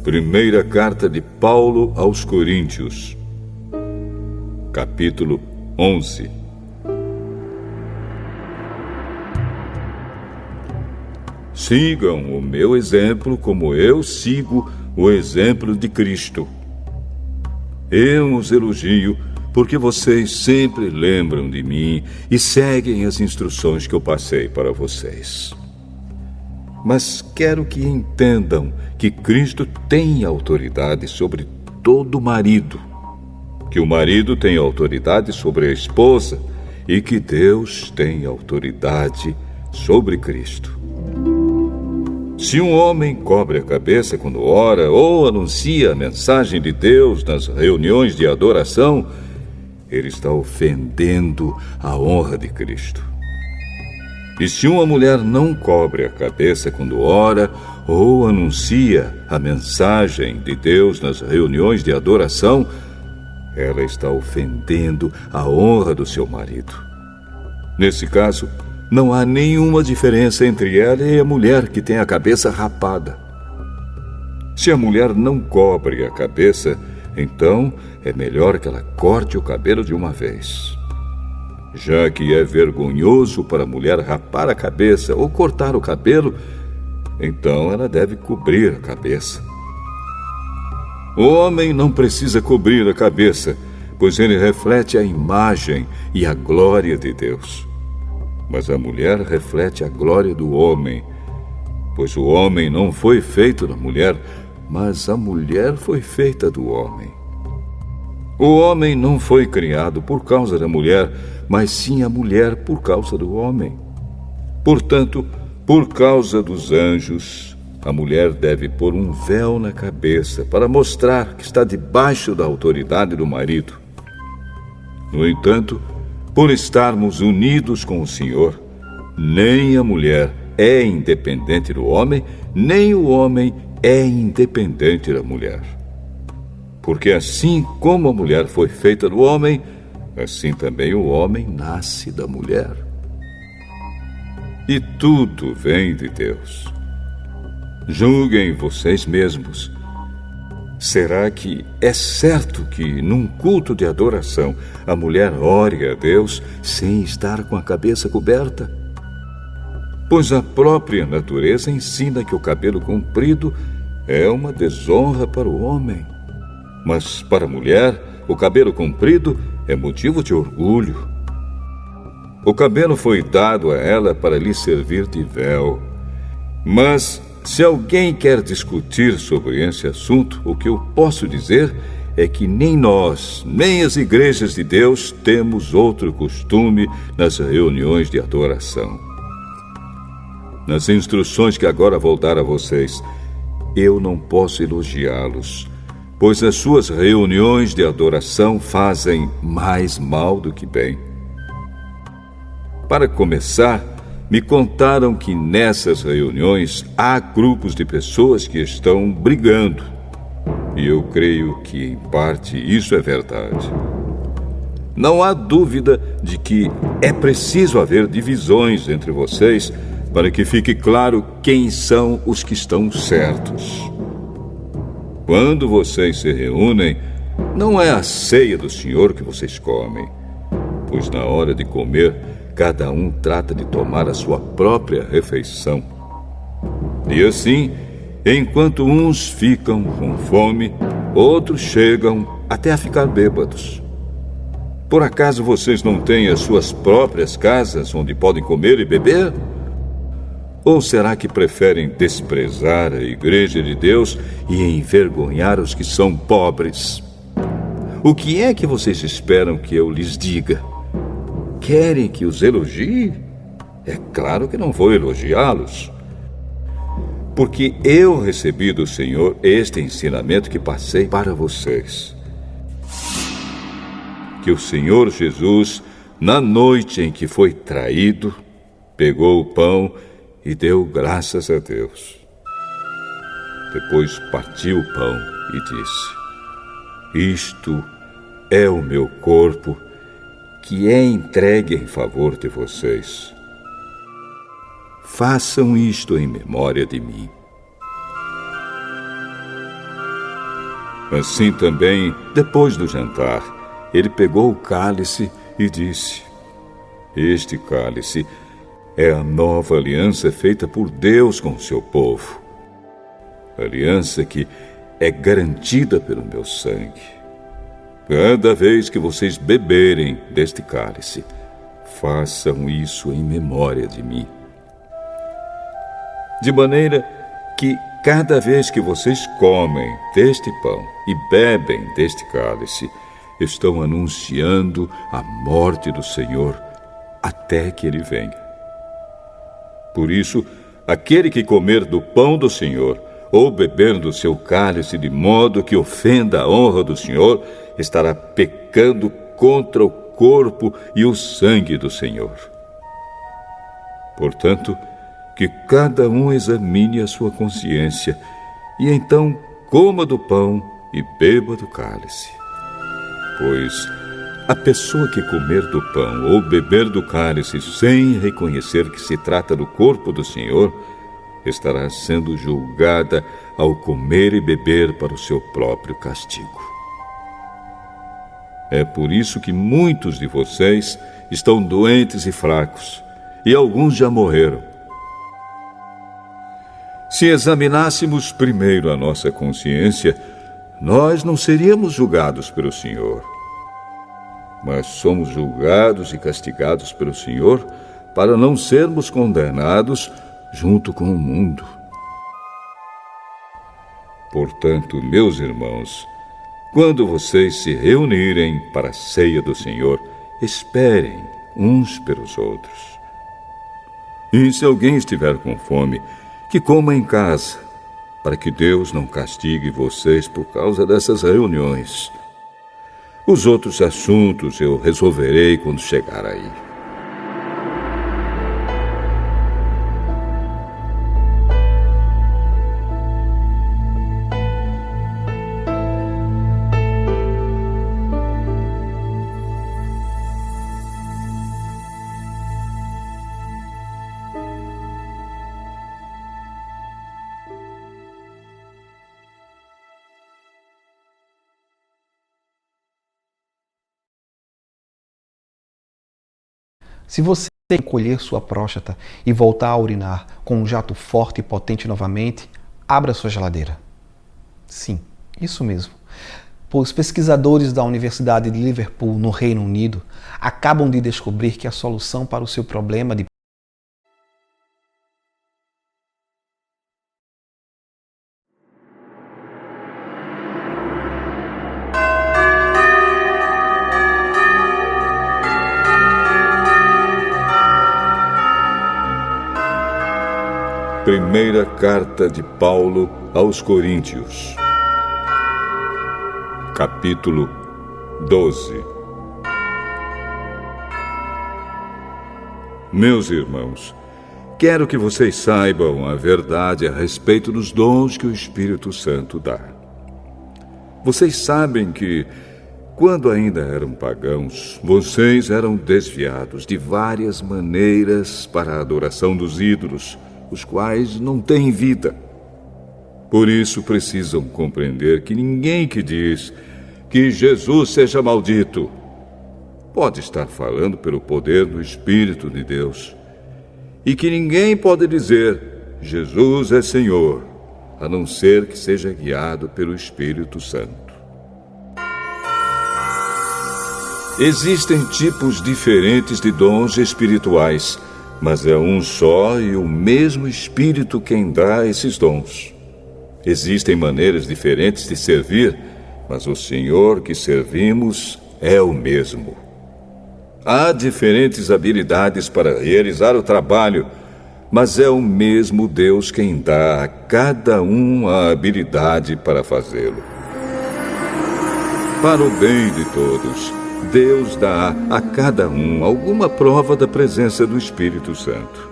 Primeira carta de Paulo aos Coríntios, capítulo 11. Sigam o meu exemplo como eu sigo o exemplo de Cristo. Eu os elogio porque vocês sempre lembram de mim e seguem as instruções que eu passei para vocês. Mas quero que entendam que Cristo tem autoridade sobre todo marido, que o marido tem autoridade sobre a esposa e que Deus tem autoridade sobre Cristo. Se um homem cobre a cabeça quando ora ou anuncia a mensagem de Deus nas reuniões de adoração, ele está ofendendo a honra de Cristo. E se uma mulher não cobre a cabeça quando ora ou anuncia a mensagem de Deus nas reuniões de adoração, ela está ofendendo a honra do seu marido. Nesse caso, não há nenhuma diferença entre ela e a mulher que tem a cabeça rapada. Se a mulher não cobre a cabeça, então é melhor que ela corte o cabelo de uma vez. Já que é vergonhoso para a mulher rapar a cabeça ou cortar o cabelo, então ela deve cobrir a cabeça. O homem não precisa cobrir a cabeça, pois ele reflete a imagem e a glória de Deus. Mas a mulher reflete a glória do homem, pois o homem não foi feito da mulher, mas a mulher foi feita do homem. O homem não foi criado por causa da mulher, mas sim a mulher por causa do homem. Portanto, por causa dos anjos, a mulher deve pôr um véu na cabeça para mostrar que está debaixo da autoridade do marido. No entanto, por estarmos unidos com o Senhor, nem a mulher é independente do homem, nem o homem é independente da mulher. Porque assim como a mulher foi feita do homem, assim também o homem nasce da mulher. E tudo vem de Deus. Julguem vocês mesmos. Será que é certo que, num culto de adoração, a mulher ore a Deus sem estar com a cabeça coberta? Pois a própria natureza ensina que o cabelo comprido é uma desonra para o homem. Mas para a mulher, o cabelo comprido é motivo de orgulho. O cabelo foi dado a ela para lhe servir de véu. Mas se alguém quer discutir sobre esse assunto, o que eu posso dizer é que nem nós, nem as igrejas de Deus temos outro costume nas reuniões de adoração. Nas instruções que agora vou dar a vocês, eu não posso elogiá-los, pois as suas reuniões de adoração fazem mais mal do que bem. Para começar, me contaram que nessas reuniões há grupos de pessoas que estão brigando. E eu creio que, em parte, isso é verdade. Não há dúvida de que é preciso haver divisões entre vocês para que fique claro quem são os que estão certos. Quando vocês se reúnem, não é a ceia do Senhor que vocês comem, pois na hora de comer, cada um trata de tomar a sua própria refeição. E assim, enquanto uns ficam com fome, outros chegam até a ficar bêbados. Por acaso vocês não têm as suas próprias casas onde podem comer e beber? Ou será que preferem desprezar a igreja de Deus e envergonhar os que são pobres? O que é que vocês esperam que eu lhes diga? Querem que os elogie? É claro que não vou elogiá-los. Porque eu recebi do Senhor este ensinamento que passei para vocês. Que o Senhor Jesus, na noite em que foi traído, pegou o pão e deu graças a Deus. Depois partiu o pão e disse: Isto é o meu corpo, que é entregue em favor de vocês. Façam isto em memória de mim. Assim também, depois do jantar, ele pegou o cálice e disse: Este cálice é a nova aliança feita por Deus com seu povo. Aliança que é garantida pelo meu sangue. Cada vez que vocês beberem deste cálice, façam isso em memória de mim. De maneira que cada vez que vocês comem deste pão e bebem deste cálice, estão anunciando a morte do Senhor até que Ele venha. Por isso, Aquele que comer do pão do Senhor ou beber do seu cálice de modo que ofenda a honra do Senhor, estará pecando contra o corpo e o sangue do Senhor. Portanto, que cada um examine a sua consciência, e então coma do pão e beba do cálice. Pois a pessoa que comer do pão ou beber do cálice sem reconhecer que se trata do corpo do Senhor, estará sendo julgada ao comer e beber para o seu próprio castigo. É por isso que muitos de vocês estão doentes e fracos, e alguns já morreram. Se examinássemos primeiro a nossa consciência, nós não seríamos julgados pelo Senhor. Mas somos julgados e castigados pelo Senhor para não sermos condenados junto com o mundo. Portanto, meus irmãos, quando vocês se reunirem para a ceia do Senhor, esperem uns pelos outros. E se alguém estiver com fome, que coma em casa, para que Deus não castigue vocês por causa dessas reuniões. Os outros assuntos eu resolverei quando chegar aí. Se você encolher sua próstata e voltar a urinar com um jato forte e potente novamente, abra sua geladeira. Sim, isso mesmo. Pois pesquisadores da Universidade de Liverpool, no Reino Unido, acabam de descobrir que a solução para o seu problema de Primeira carta de Paulo aos Coríntios, capítulo 12. Meus irmãos, quero que vocês saibam a verdade a respeito dos dons que o Espírito Santo dá. Vocês sabem que, quando ainda eram pagãos, vocês eram desviados de várias maneiras para a adoração dos ídolos, os quais não têm vida. Por isso precisam compreender que ninguém que diz que Jesus seja maldito pode estar falando pelo poder do Espírito de Deus, e que ninguém pode dizer Jesus é Senhor, a não ser que seja guiado pelo Espírito Santo. Existem tipos diferentes de dons espirituais, mas é um só e o mesmo Espírito quem dá esses dons. Existem maneiras diferentes de servir, mas o Senhor que servimos é o mesmo. Há diferentes habilidades para realizar o trabalho, mas é o mesmo Deus quem dá a cada um a habilidade para fazê-lo. Para o bem de todos, Deus dá a cada um alguma prova da presença do Espírito Santo.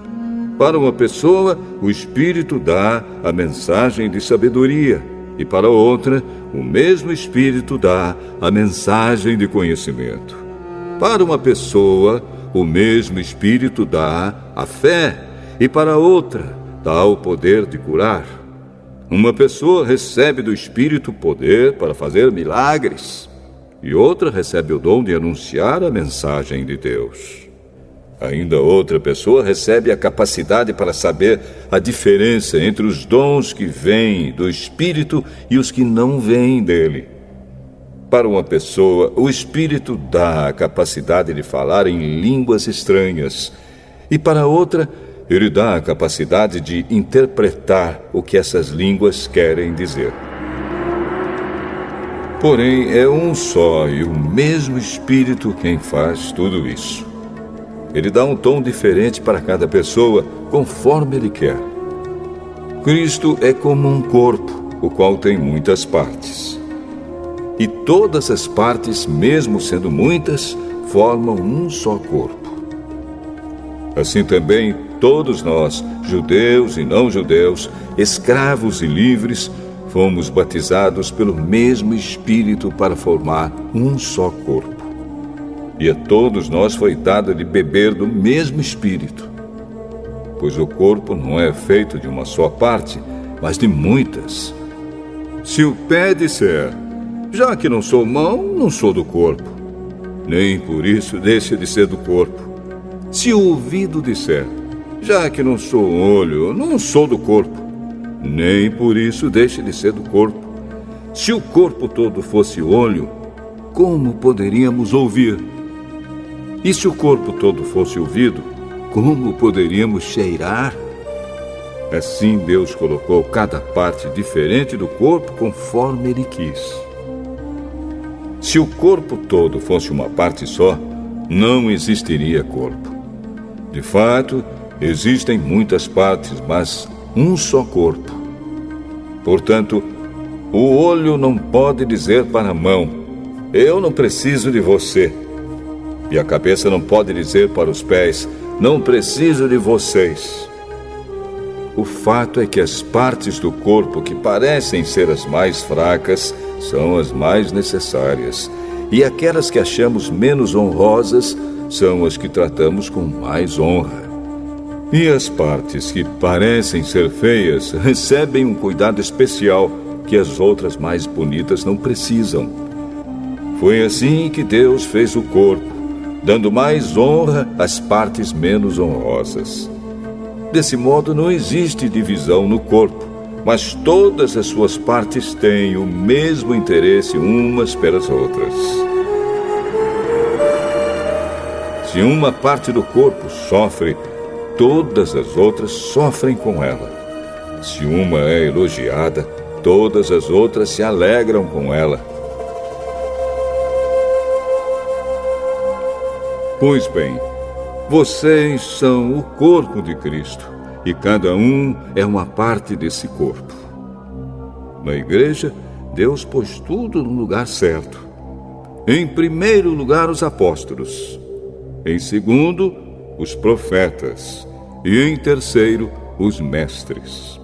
Para uma pessoa, o Espírito dá a mensagem de sabedoria, e para outra, o mesmo Espírito dá a mensagem de conhecimento. Para uma pessoa, o mesmo Espírito dá a fé, e para outra, dá o poder de curar. Uma pessoa recebe do Espírito poder para fazer milagres, e outra recebe o dom de anunciar a mensagem de Deus. Ainda outra pessoa recebe a capacidade para saber a diferença entre os dons que vêm do Espírito e os que não vêm dele. Para uma pessoa, o Espírito dá a capacidade de falar em línguas estranhas, e para outra, ele dá a capacidade de interpretar o que essas línguas querem dizer. Porém, é um só e o mesmo Espírito quem faz tudo isso. Ele dá um tom diferente para cada pessoa, conforme ele quer. Cristo é como um corpo, o qual tem muitas partes. E todas as partes, mesmo sendo muitas, formam um só corpo. Assim também, todos nós, judeus e não judeus, escravos e livres, fomos batizados pelo mesmo Espírito para formar um só corpo. E a todos nós foi dado de beber do mesmo Espírito. Pois o corpo não é feito de uma só parte, mas de muitas. Se o pé disser, já que não sou mão, não sou do corpo, nem por isso deixa de ser do corpo. Se o ouvido disser, já que não sou olho, não sou do corpo, nem por isso deixa de ser do corpo. Se o corpo todo fosse olho, como poderíamos ouvir? E se o corpo todo fosse ouvido, como poderíamos cheirar? Assim Deus colocou cada parte diferente do corpo conforme Ele quis. Se o corpo todo fosse uma parte só, não existiria corpo. De fato, existem muitas partes, mas um só corpo. Portanto, o olho não pode dizer para a mão, eu não preciso de você. E a cabeça não pode dizer para os pés, não preciso de vocês. O fato é que as partes do corpo que parecem ser as mais fracas são as mais necessárias. E aquelas que achamos menos honrosas são as que tratamos com mais honra. E as partes que parecem ser feias recebem um cuidado especial que as outras mais bonitas não precisam. Foi assim que Deus fez o corpo, dando mais honra às partes menos honrosas. Desse modo, não existe divisão no corpo, mas todas as suas partes têm o mesmo interesse umas pelas outras. Se uma parte do corpo sofre, todas as outras sofrem com ela. Se uma é elogiada, todas as outras se alegram com ela. Pois bem, vocês são o corpo de Cristo, e cada um é uma parte desse corpo. Na igreja, Deus pôs tudo no lugar certo. Em primeiro lugar, os apóstolos. Em segundo, os profetas. E em terceiro, os mestres.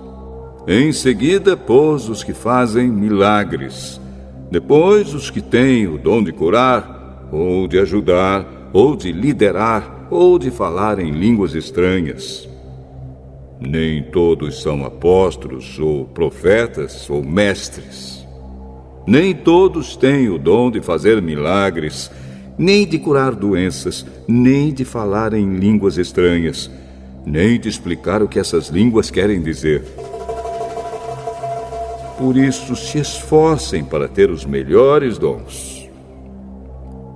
Em seguida, pôs os que fazem milagres. Depois, os que têm o dom de curar, ou de ajudar, ou de liderar, ou de falar em línguas estranhas. Nem todos são apóstolos, ou profetas, ou mestres. Nem todos têm o dom de fazer milagres, nem de curar doenças, nem de falar em línguas estranhas, nem de explicar o que essas línguas querem dizer. Por isso, se esforcem para ter os melhores dons.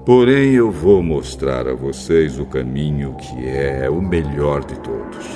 Porém, eu vou mostrar a vocês o caminho que é o melhor de todos.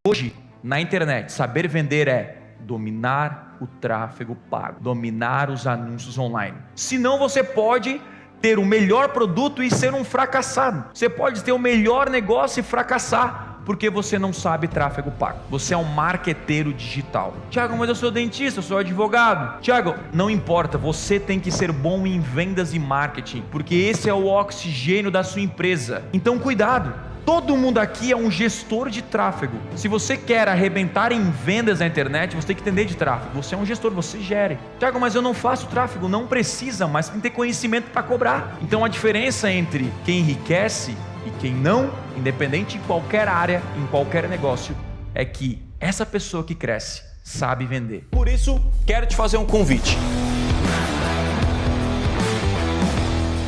Hoje, na internet, saber vender é dominar o tráfego pago, dominar os anúncios online. Senão você pode ter o melhor produto e ser um fracassado. Você pode ter o melhor negócio e fracassar, porque você não sabe tráfego pago. Você é um marqueteiro digital. Tiago, mas eu sou dentista, eu sou advogado. Tiago, não importa, você tem que ser bom em vendas e marketing, porque esse é o oxigênio da sua empresa. Então cuidado. Todo mundo aqui é um gestor de tráfego. Se você quer arrebentar em vendas na internet, você tem que entender de tráfego. Você é um gestor, você gere. Tiago, mas eu não faço tráfego. Não precisa, mas tem que ter conhecimento para cobrar. Então a diferença entre quem enriquece e quem não, independente em qualquer área, em qualquer negócio, é que essa pessoa que cresce sabe vender. Por isso, quero te fazer um convite.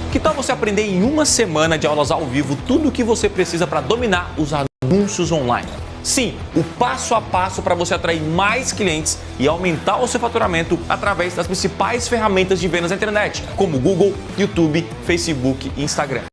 Que tal você aprender em uma semana de aulas ao vivo tudo o que você precisa para dominar os anúncios online? Sim, o passo a passo para você atrair mais clientes e aumentar o seu faturamento através das principais ferramentas de vendas na internet, como Google, YouTube, Facebook e Instagram.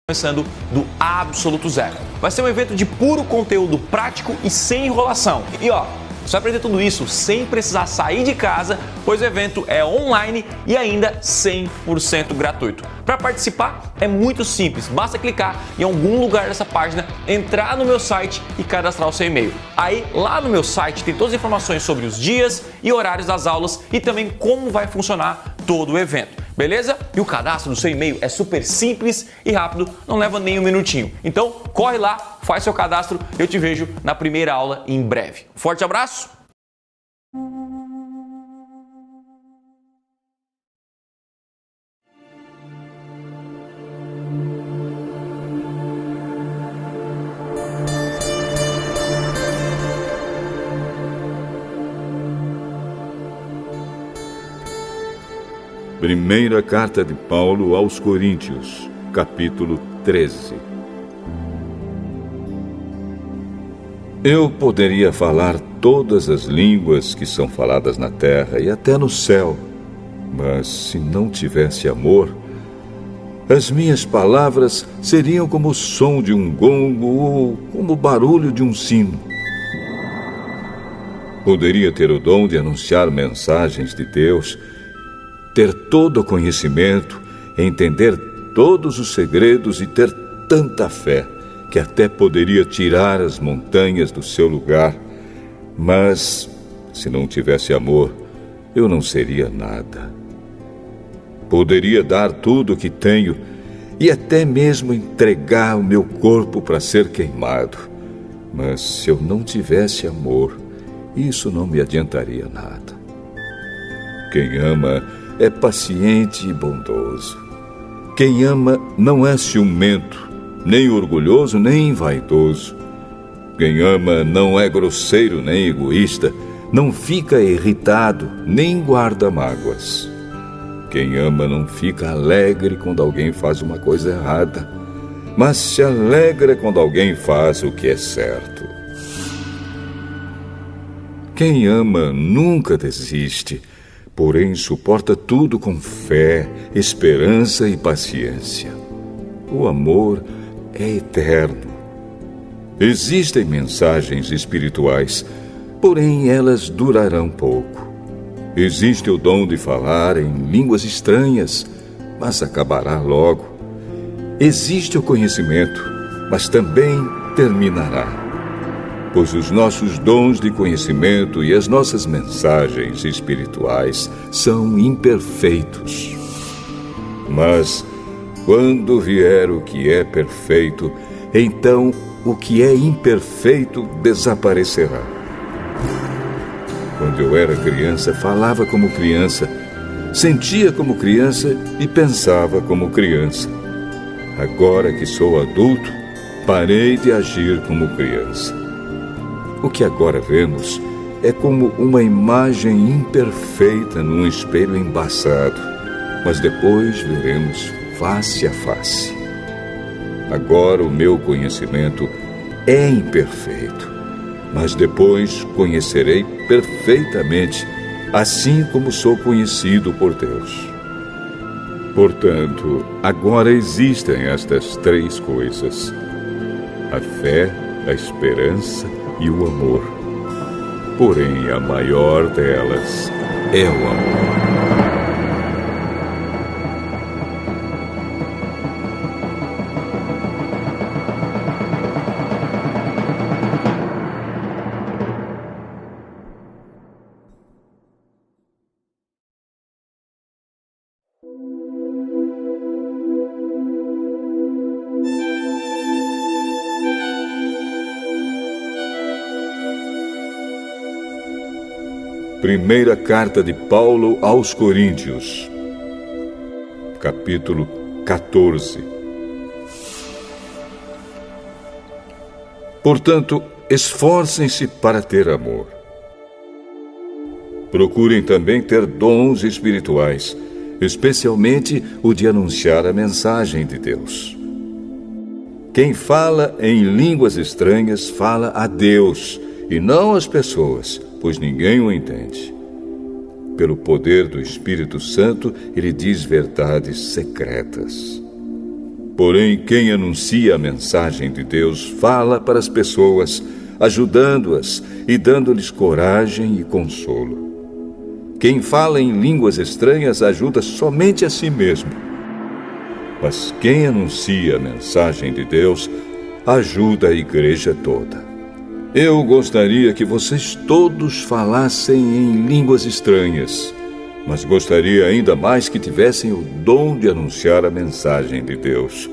Começando do absoluto zero. Vai ser um evento de puro conteúdo prático e sem enrolação. E você vai aprender tudo isso sem precisar sair de casa, pois o evento é online e ainda 100% gratuito. Para participar é muito simples, basta clicar em algum lugar dessa página, entrar no meu site e cadastrar o seu e-mail. Aí lá no meu site tem todas as informações sobre os dias e horários das aulas e também como vai funcionar todo o evento. Beleza? E o cadastro do seu e-mail é super simples e rápido, não leva nem um minutinho. Então, corre lá, faz seu cadastro, eu te vejo na primeira aula em breve. Forte abraço! Primeira carta de Paulo aos Coríntios, capítulo 13. Eu poderia falar todas as línguas que são faladas na terra e até no céu, mas se não tivesse amor, as minhas palavras seriam como o som de um gongo ou como o barulho de um sino. Poderia ter o dom de anunciar mensagens de Deus, ter todo o conhecimento, entender todos os segredos e ter tanta fé que até poderia tirar as montanhas do seu lugar. Mas, se não tivesse amor, eu não seria nada. Poderia dar tudo o que tenho e até mesmo entregar o meu corpo para ser queimado. Mas se eu não tivesse amor, isso não me adiantaria nada. Quem ama é paciente e bondoso. Quem ama não é ciumento, nem orgulhoso, nem vaidoso. Quem ama não é grosseiro, nem egoísta, não fica irritado, nem guarda mágoas. Quem ama não fica alegre quando alguém faz uma coisa errada, mas se alegra quando alguém faz o que é certo. Quem ama nunca desiste, porém suporta tudo com fé, esperança e paciência. O amor é eterno. Existem mensagens espirituais, porém elas durarão pouco. Existe o dom de falar em línguas estranhas, mas acabará logo. Existe o conhecimento, mas também terminará. Pois os nossos dons de conhecimento e as nossas mensagens espirituais são imperfeitos. Mas, quando vier o que é perfeito, então o que é imperfeito desaparecerá. Quando eu era criança, falava como criança, sentia como criança e pensava como criança. Agora que sou adulto, parei de agir como criança. O que agora vemos é como uma imagem imperfeita num espelho embaçado, mas depois veremos face a face. Agora o meu conhecimento é imperfeito, mas depois conhecerei perfeitamente, assim como sou conhecido por Deus. Portanto, agora existem estas três coisas: a fé, a esperança e o amor. Porém, a maior delas é o amor. Primeira carta de Paulo aos Coríntios, capítulo 14. Portanto, esforcem-se para ter amor. Procurem também ter dons espirituais, especialmente o de anunciar a mensagem de Deus. Quem fala em línguas estranhas fala a Deus e não às pessoas, pois ninguém o entende. Pelo poder do Espírito Santo, ele diz verdades secretas. Porém, quem anuncia a mensagem de Deus fala para as pessoas, ajudando-as e dando-lhes coragem e consolo. Quem fala em línguas estranhas ajuda somente a si mesmo. Mas quem anuncia a mensagem de Deus ajuda a igreja toda. Eu gostaria que vocês todos falassem em línguas estranhas, mas gostaria ainda mais que tivessem o dom de anunciar a mensagem de Deus.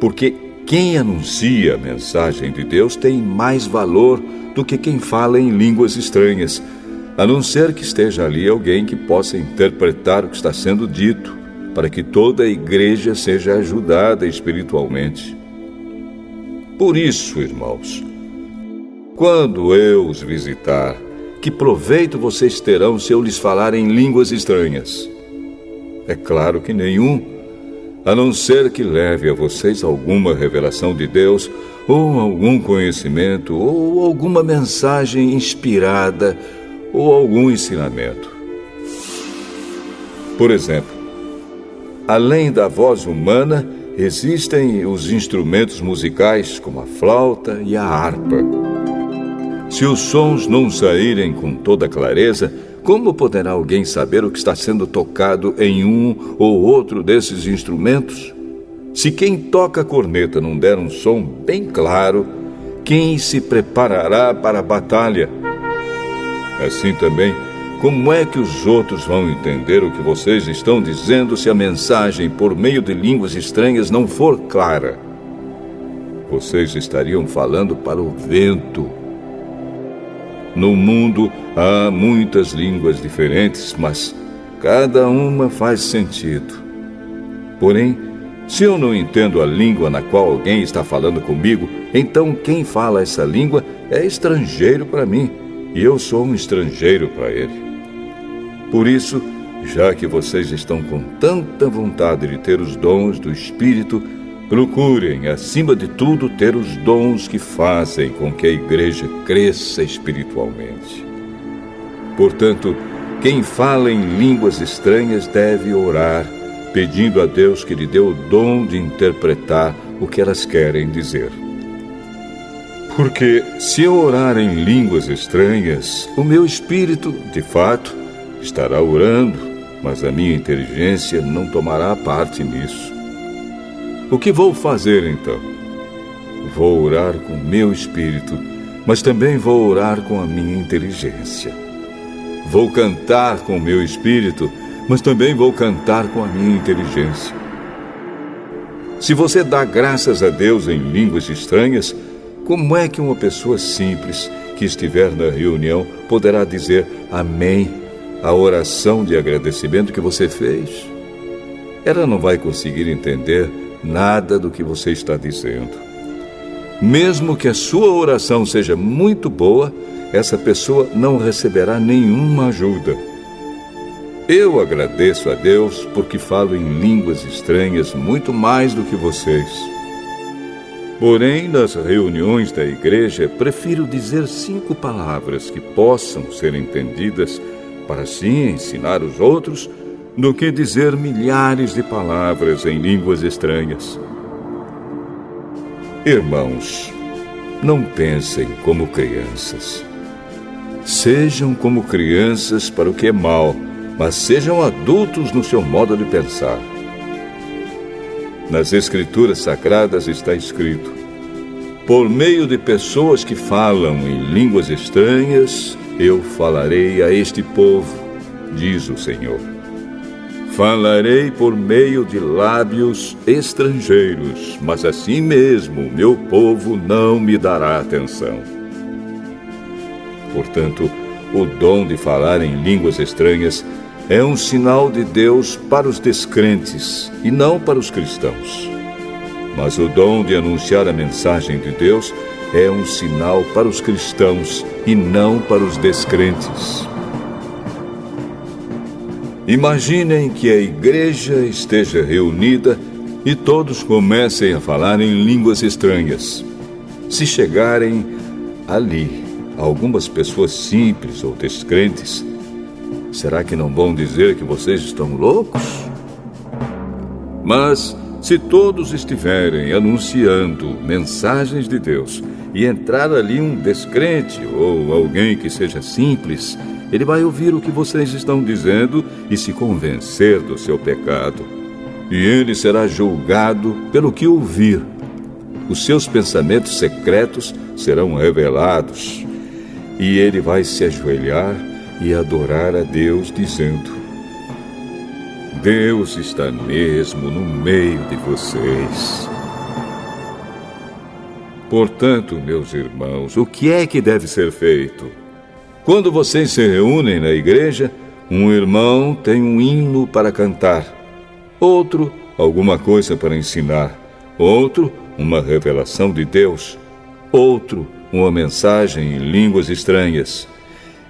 Porque quem anuncia a mensagem de Deus tem mais valor do que quem fala em línguas estranhas, a não ser que esteja ali alguém que possa interpretar o que está sendo dito, para que toda a igreja seja ajudada espiritualmente. Por isso, irmãos, quando eu os visitar, que proveito vocês terão se eu lhes falar em línguas estranhas? É claro que nenhum, a não ser que leve a vocês alguma revelação de Deus, ou algum conhecimento, ou alguma mensagem inspirada, ou algum ensinamento. Por exemplo, além da voz humana, existem os instrumentos musicais, como a flauta e a harpa. Se os sons não saírem com toda clareza, como poderá alguém saber o que está sendo tocado em um ou outro desses instrumentos? Se quem toca a corneta não der um som bem claro, quem se preparará para a batalha? Assim também, como é que os outros vão entender o que vocês estão dizendo se a mensagem por meio de línguas estranhas não for clara? Vocês estariam falando para o vento. No mundo há muitas línguas diferentes, mas cada uma faz sentido. Porém, se eu não entendo a língua na qual alguém está falando comigo, então quem fala essa língua é estrangeiro para mim, e eu sou um estrangeiro para ele. Por isso, já que vocês estão com tanta vontade de ter os dons do Espírito, procurem, acima de tudo, ter os dons que fazem com que a igreja cresça espiritualmente. Portanto, quem fala em línguas estranhas deve orar, pedindo a Deus que lhe dê o dom de interpretar o que elas querem dizer. Porque se eu orar em línguas estranhas, o meu espírito, de fato, estará orando, mas a minha inteligência não tomará parte nisso. O que vou fazer então? Vou orar com o meu espírito, mas também vou orar com a minha inteligência. Vou cantar com o meu espírito, mas também vou cantar com a minha inteligência. Se você dá graças a Deus em línguas estranhas, como é que uma pessoa simples que estiver na reunião poderá dizer amém à oração de agradecimento que você fez? Ela não vai conseguir entender nada do que você está dizendo. Mesmo que a sua oração seja muito boa, essa pessoa não receberá nenhuma ajuda. Eu agradeço a Deus porque falo em línguas estranhas muito mais do que vocês. Porém, nas reuniões da igreja, prefiro dizer 5 palavras que possam ser entendidas para assim ensinar os outros, do que dizer milhares de palavras em línguas estranhas. Irmãos, não pensem como crianças. Sejam como crianças para o que é mal, mas sejam adultos no seu modo de pensar. Nas Escrituras Sagradas está escrito: por meio de pessoas que falam em línguas estranhas, eu falarei a este povo, diz o Senhor. Falarei por meio de lábios estrangeiros, mas assim mesmo meu povo não me dará atenção. Portanto, o dom de falar em línguas estranhas é um sinal de Deus para os descrentes e não para os cristãos. Mas o dom de anunciar a mensagem de Deus é um sinal para os cristãos e não para os descrentes. Imaginem que a igreja esteja reunida e todos comecem a falar em línguas estranhas. Se chegarem ali algumas pessoas simples ou descrentes, será que não vão dizer que vocês estão loucos? Mas se todos estiverem anunciando mensagens de Deus e entrar ali um descrente ou alguém que seja simples, ele vai ouvir o que vocês estão dizendo e se convencer do seu pecado. E ele será julgado pelo que ouvir. Os seus pensamentos secretos serão revelados. E ele vai se ajoelhar e adorar a Deus, dizendo: Deus está mesmo no meio de vocês. Portanto, meus irmãos, o que é que deve ser feito? Quando vocês se reúnem na igreja, um irmão tem um hino para cantar, outro, alguma coisa para ensinar, outro, uma revelação de Deus, outro, uma mensagem em línguas estranhas,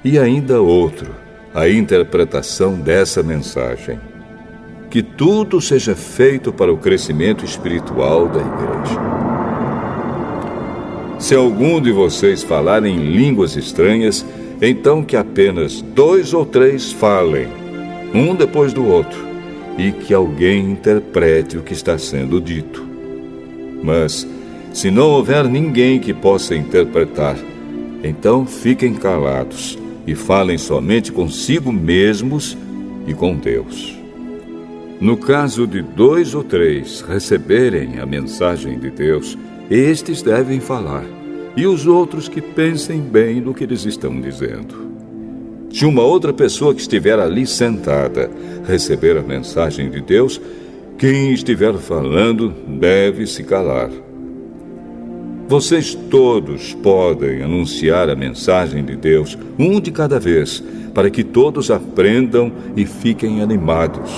e ainda outro, a interpretação dessa mensagem. Que tudo seja feito para o crescimento espiritual da igreja. Se algum de vocês falar em línguas estranhas, então que apenas 2 ou 3 falem, um depois do outro, e que alguém interprete o que está sendo dito. Mas, se não houver ninguém que possa interpretar, então fiquem calados e falem somente consigo mesmos e com Deus. No caso de 2 ou 3 receberem a mensagem de Deus, estes devem falar, e os outros que pensem bem no que eles estão dizendo. Se uma outra pessoa que estiver ali sentada receber a mensagem de Deus, quem estiver falando deve se calar. Vocês todos podem anunciar a mensagem de Deus, um de cada vez, para que todos aprendam e fiquem animados.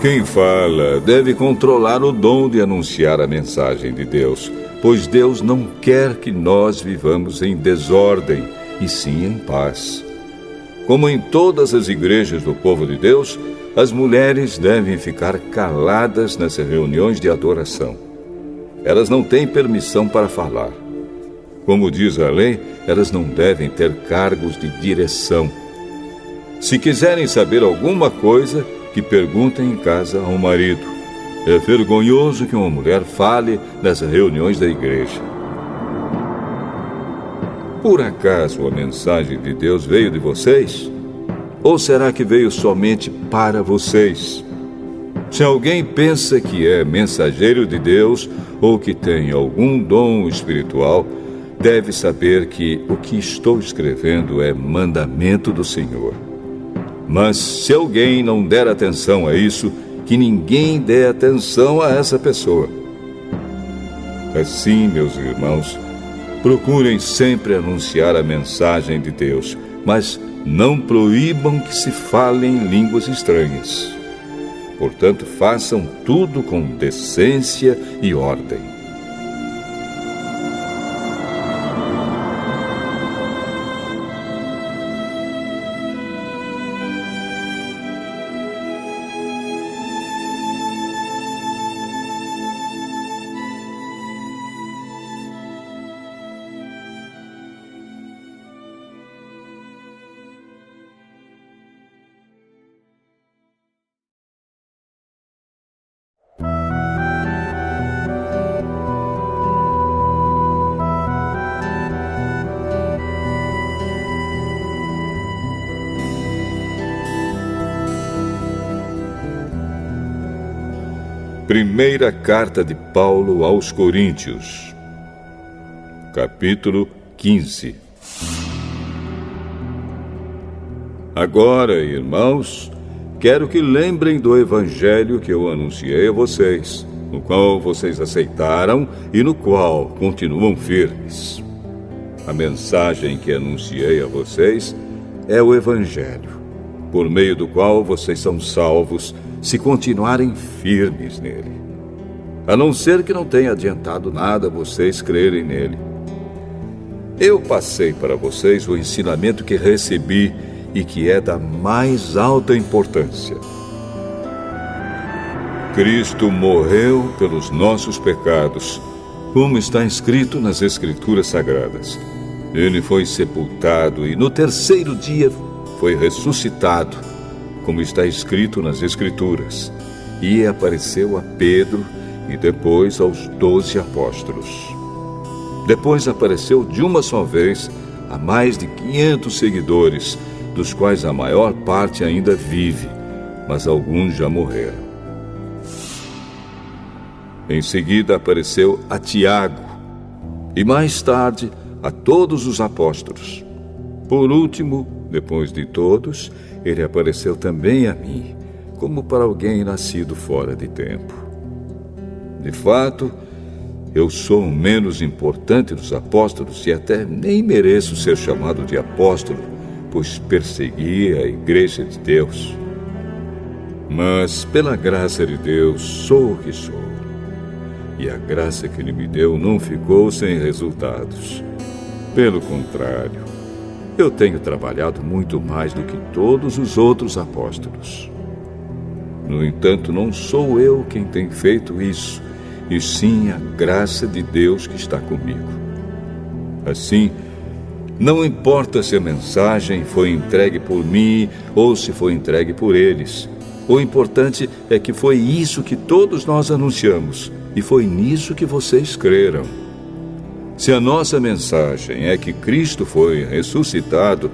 Quem fala deve controlar o dom de anunciar a mensagem de Deus, pois Deus não quer que nós vivamos em desordem, e sim em paz. Como em todas as igrejas do povo de Deus, as mulheres devem ficar caladas nas reuniões de adoração. Elas não têm permissão para falar. Como diz a lei, elas não devem ter cargos de direção. Se quiserem saber alguma coisa, que perguntem em casa ao marido. É vergonhoso que uma mulher fale nas reuniões da igreja. Por acaso a mensagem de Deus veio de vocês? Ou será que veio somente para vocês? Se alguém pensa que é mensageiro de Deus ou que tem algum dom espiritual, deve saber que o que estou escrevendo é mandamento do Senhor. Mas se alguém não der atenção a isso, que ninguém dê atenção a essa pessoa. Assim, meus irmãos, procurem sempre anunciar a mensagem de Deus, mas não proíbam que se falem línguas estranhas. Portanto, façam tudo com decência e ordem. Primeira carta de Paulo aos Coríntios, capítulo 15. Agora, irmãos, quero que lembrem do evangelho que eu anunciei a vocês, no qual vocês aceitaram e no qual continuam firmes. A mensagem que anunciei a vocês é o evangelho, por meio do qual vocês são salvos, se continuarem firmes nele. A não ser que não tenha adiantado nada vocês crerem nele. Eu passei para vocês o ensinamento que recebi e que é da mais alta importância. Cristo morreu pelos nossos pecados, como está escrito nas Escrituras Sagradas. Ele foi sepultado e no terceiro dia foi ressuscitado, como está escrito nas Escrituras, e apareceu a Pedro e depois aos 12 apóstolos. Depois apareceu de uma só vez a mais de 500 seguidores, dos quais a maior parte ainda vive, mas alguns já morreram. Em seguida apareceu a Tiago, e mais tarde a todos os apóstolos. Por último, depois de todos, ele apareceu também a mim, como para alguém nascido fora de tempo. De fato, eu sou o menos importante dos apóstolos e até nem mereço ser chamado de apóstolo, pois persegui a igreja de Deus. Mas, pela graça de Deus, sou o que sou. E a graça que Ele me deu não ficou sem resultados. Pelo contrário, eu tenho trabalhado muito mais do que todos os outros apóstolos. No entanto, não sou eu quem tem feito isso, e sim a graça de Deus que está comigo. Assim, não importa se a mensagem foi entregue por mim ou se foi entregue por eles. O importante é que foi isso que todos nós anunciamos, e foi nisso que vocês creram. Se a nossa mensagem é que Cristo foi ressuscitado,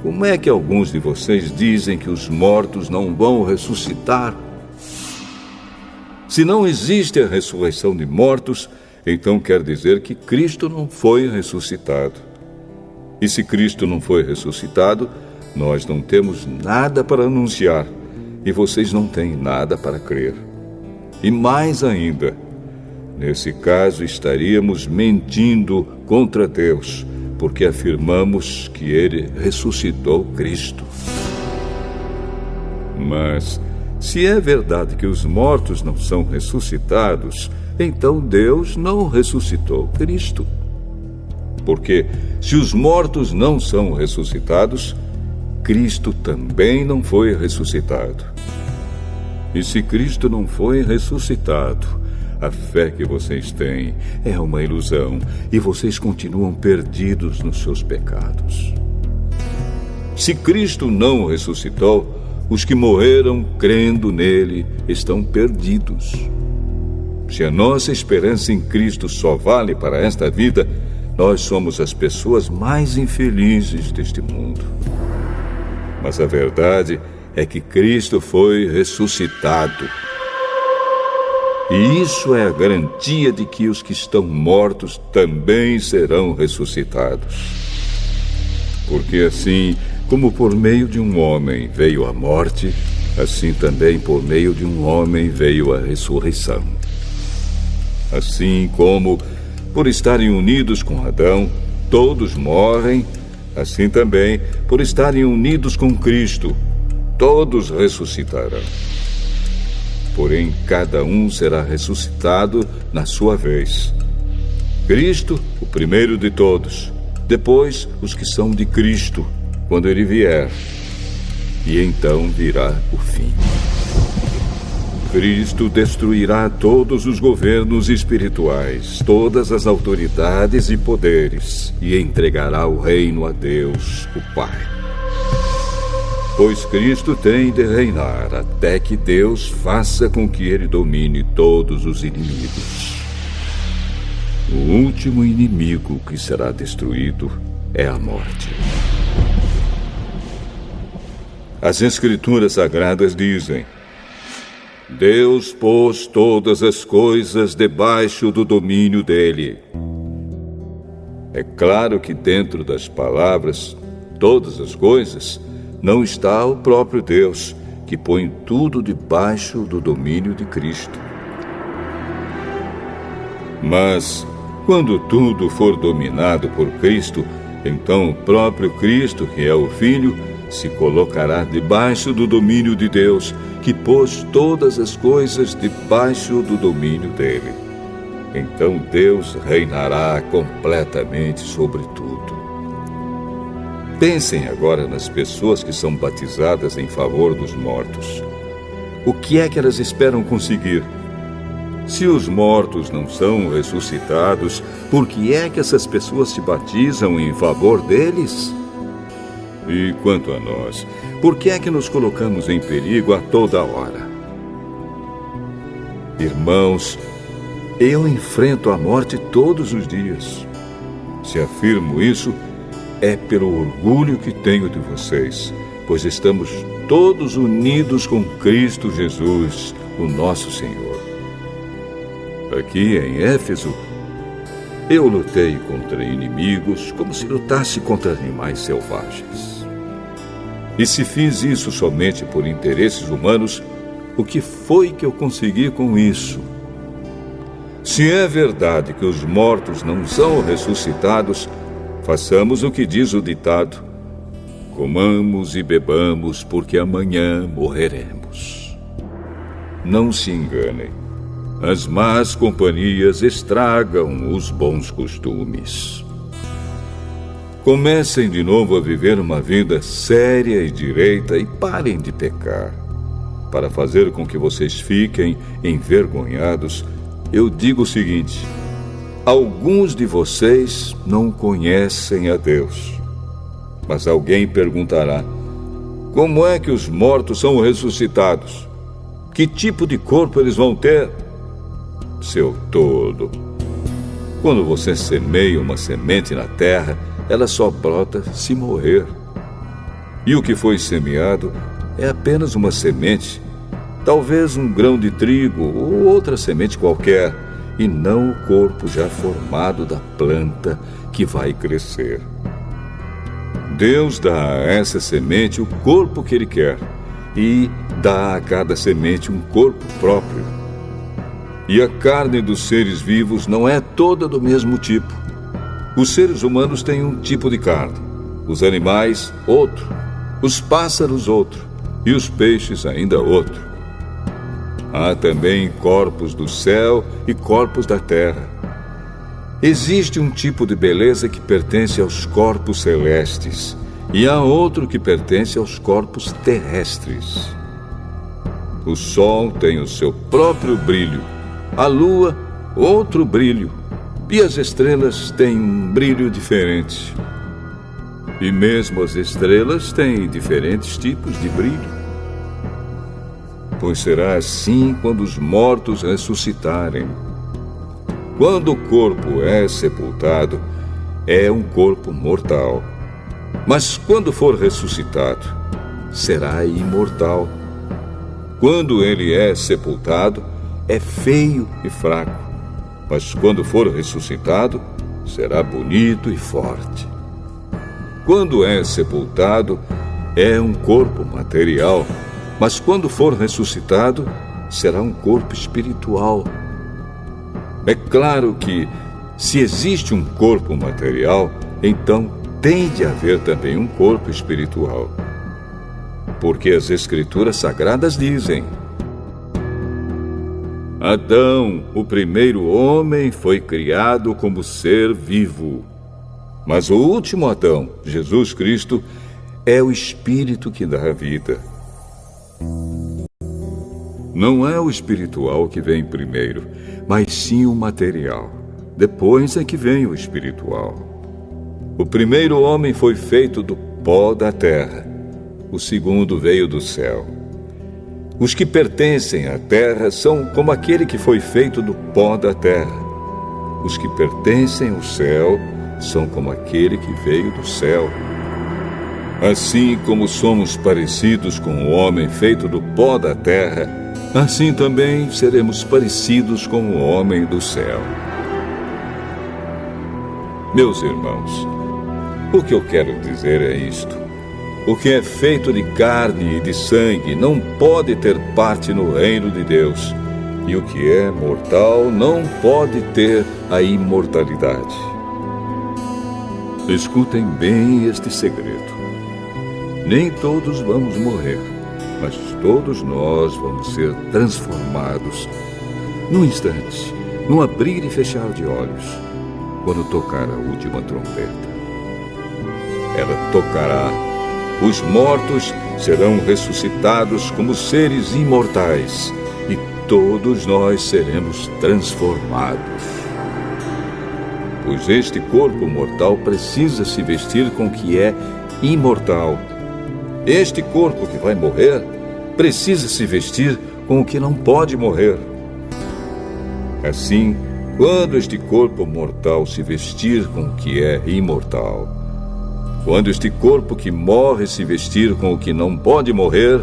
como é que alguns de vocês dizem que os mortos não vão ressuscitar? Se não existe a ressurreição de mortos, então quer dizer que Cristo não foi ressuscitado. E se Cristo não foi ressuscitado, nós não temos nada para anunciar, e vocês não têm nada para crer. E mais ainda, nesse caso estaríamos mentindo contra Deus, porque afirmamos que Ele ressuscitou Cristo. Mas, se é verdade que os mortos não são ressuscitados, então Deus não ressuscitou Cristo. Porque, se os mortos não são ressuscitados, Cristo também não foi ressuscitado. E se Cristo não foi ressuscitado, a fé que vocês têm é uma ilusão e vocês continuam perdidos nos seus pecados. Se Cristo não ressuscitou, os que morreram crendo nele estão perdidos. Se a nossa esperança em Cristo só vale para esta vida, nós somos as pessoas mais infelizes deste mundo. Mas a verdade é que Cristo foi ressuscitado. E isso é a garantia de que os que estão mortos também serão ressuscitados. Porque assim, como por meio de um homem veio a morte, assim também por meio de um homem veio a ressurreição. Assim como, por estarem unidos com Adão, todos morrem, assim também, por estarem unidos com Cristo, todos ressuscitarão. Porém, cada um será ressuscitado na sua vez. Cristo, o primeiro de todos, depois os que são de Cristo, quando Ele vier. E então virá o fim. Cristo destruirá todos os governos espirituais, todas as autoridades e poderes, e entregará o reino a Deus, o Pai. Pois Cristo tem de reinar até que Deus faça com que Ele domine todos os inimigos. O último inimigo que será destruído é a morte. As Escrituras Sagradas dizem: Deus pôs todas as coisas debaixo do domínio dele. É claro que dentro das palavras, todas as coisas, não está o próprio Deus, que põe tudo debaixo do domínio de Cristo. Mas, quando tudo for dominado por Cristo, então o próprio Cristo, que é o Filho, se colocará debaixo do domínio de Deus, que pôs todas as coisas debaixo do domínio dele. Então Deus reinará completamente sobre tudo. Pensem agora nas pessoas que são batizadas em favor dos mortos. o que é que elas esperam conseguir? Se os mortos não são ressuscitados, por que é que essas pessoas se batizam em favor deles? E quanto a nós, por que é que nos colocamos em perigo a toda hora? Irmãos, eu enfrento a morte todos os dias. Se afirmo isso, é pelo orgulho que tenho de vocês, pois estamos todos unidos com Cristo Jesus, o nosso Senhor. Aqui em Éfeso, eu lutei contra inimigos como se lutasse contra animais selvagens. E se fiz isso somente por interesses humanos, o que foi que eu consegui com isso? Se é verdade que os mortos não são ressuscitados, façamos o que diz o ditado: comamos e bebamos, porque amanhã morreremos. Não se enganem. As más companhias estragam os bons costumes. Comecem de novo a viver uma vida séria e direita e parem de pecar. Para fazer com que vocês fiquem envergonhados, eu digo o seguinte: alguns de vocês não conhecem a Deus. Mas alguém perguntará: como é que os mortos são ressuscitados? Que tipo de corpo eles vão ter? Seu tolo! Quando você semeia uma semente na terra, ela só brota se morrer. E o que foi semeado é apenas uma semente, talvez um grão de trigo ou outra semente qualquer, e não o corpo já formado da planta que vai crescer. Deus dá a essa semente o corpo que Ele quer e dá a cada semente um corpo próprio. E a carne dos seres vivos não é toda do mesmo tipo. Os seres humanos têm um tipo de carne, os animais, outro, os pássaros, outro, e os peixes, ainda outro. Há também corpos do céu e corpos da terra. Existe um tipo de beleza que pertence aos corpos celestes, e há outro que pertence aos corpos terrestres. O sol tem o seu próprio brilho, a lua, outro brilho, e as estrelas têm um brilho diferente. E mesmo as estrelas têm diferentes tipos de brilho. Pois será assim quando os mortos ressuscitarem. Quando o corpo é sepultado, é um corpo mortal. Mas quando for ressuscitado, será imortal. Quando ele é sepultado, é feio e fraco. Mas quando for ressuscitado, será bonito e forte. Quando é sepultado, é um corpo material. Mas quando for ressuscitado, será um corpo espiritual. É claro que, se existe um corpo material, então tem de haver também um corpo espiritual. Porque as Escrituras Sagradas dizem: Adão, o primeiro homem, foi criado como ser vivo. Mas o último Adão, Jesus Cristo, é o Espírito que dá a vida. Não é o espiritual que vem primeiro, mas sim o material. Depois é que vem o espiritual. O primeiro homem foi feito do pó da terra. O segundo veio do céu. Os que pertencem à terra são como aquele que foi feito do pó da terra. Os que pertencem ao céu são como aquele que veio do céu. Assim como somos parecidos com o homem feito do pó da terra, assim também seremos parecidos com o homem do céu. Meus irmãos, o que eu quero dizer é isto: o que é feito de carne e de sangue não pode ter parte no reino de Deus, e o que é mortal não pode ter a imortalidade. Escutem bem este segredo. Nem todos vamos morrer, mas todos nós vamos ser transformados num instante, num abrir e fechar de olhos, quando tocar a última trombeta. Ela tocará os mortos serão ressuscitados como seres imortais, e todos nós seremos transformados. Pois este corpo mortal precisa se vestir com o que é imortal. Este corpo que vai morrer precisa se vestir com o que não pode morrer. Assim, quando este corpo mortal se vestir com o que é imortal, quando este corpo que morre se vestir com o que não pode morrer,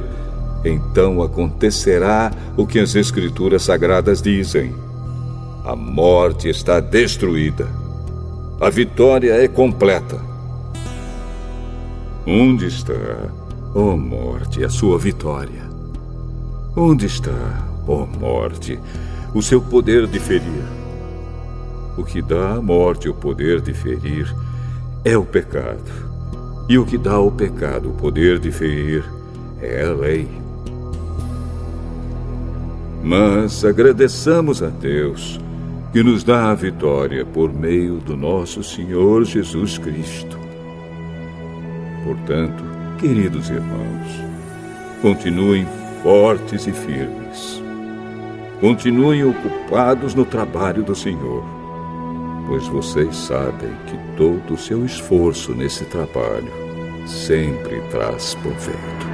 então acontecerá o que as Escrituras Sagradas dizem: a morte está destruída, a vitória é completa. Onde está, ó morte, a sua vitória? Onde está, ó morte, o seu poder de ferir? O que dá à morte o poder de ferir é o pecado. E o que dá ao pecado o poder de ferir é a lei. Mas agradeçamos a Deus que nos dá a vitória por meio do nosso Senhor Jesus Cristo. Portanto, queridos irmãos, continuem fortes e firmes. Continuem ocupados no trabalho do Senhor, pois vocês sabem que todo o seu esforço nesse trabalho sempre traz proveito.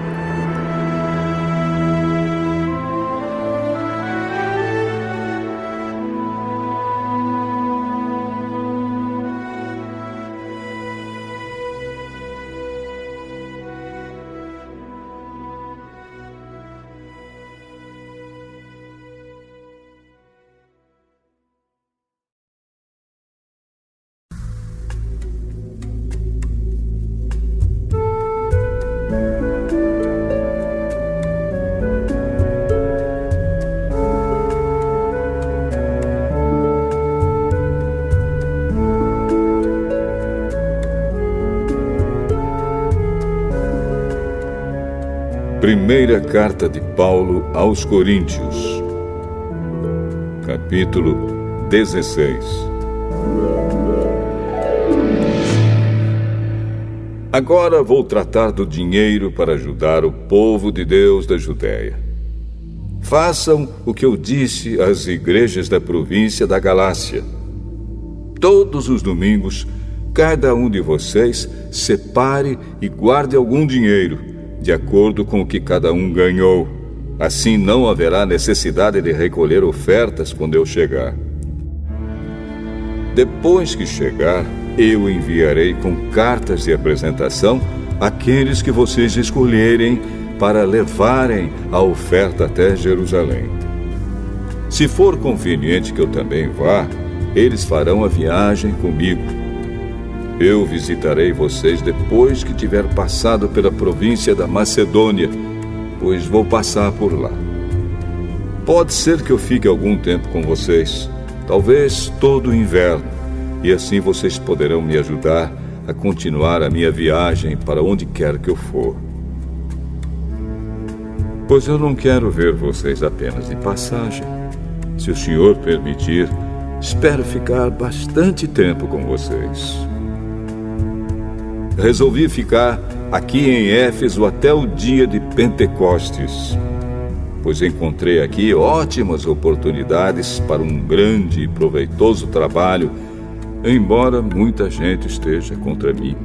Primeira carta de Paulo aos Coríntios, capítulo 16. Agora vou tratar do dinheiro para ajudar o povo de Deus da Judéia. Façam o que eu disse às igrejas da província da Galácia. Todos os domingos, cada um de vocês separe e guarde algum dinheiro, de acordo com o que cada um ganhou. Assim não haverá necessidade de recolher ofertas quando eu chegar. Depois que chegar, eu enviarei com cartas de apresentação aqueles que vocês escolherem para levarem a oferta até Jerusalém. Se for conveniente que eu também vá, eles farão a viagem comigo. Eu visitarei vocês depois que tiver passado pela província da Macedônia, pois vou passar por lá. Pode ser que eu fique algum tempo com vocês, talvez todo o inverno, e assim vocês poderão me ajudar a continuar a minha viagem para onde quer que eu for. Pois eu não quero ver vocês apenas de passagem. Se o Senhor permitir, espero ficar bastante tempo com vocês. Resolvi ficar aqui em Éfeso até o dia de Pentecostes, pois encontrei aqui ótimas oportunidades para um grande e proveitoso trabalho, embora muita gente esteja contra mim.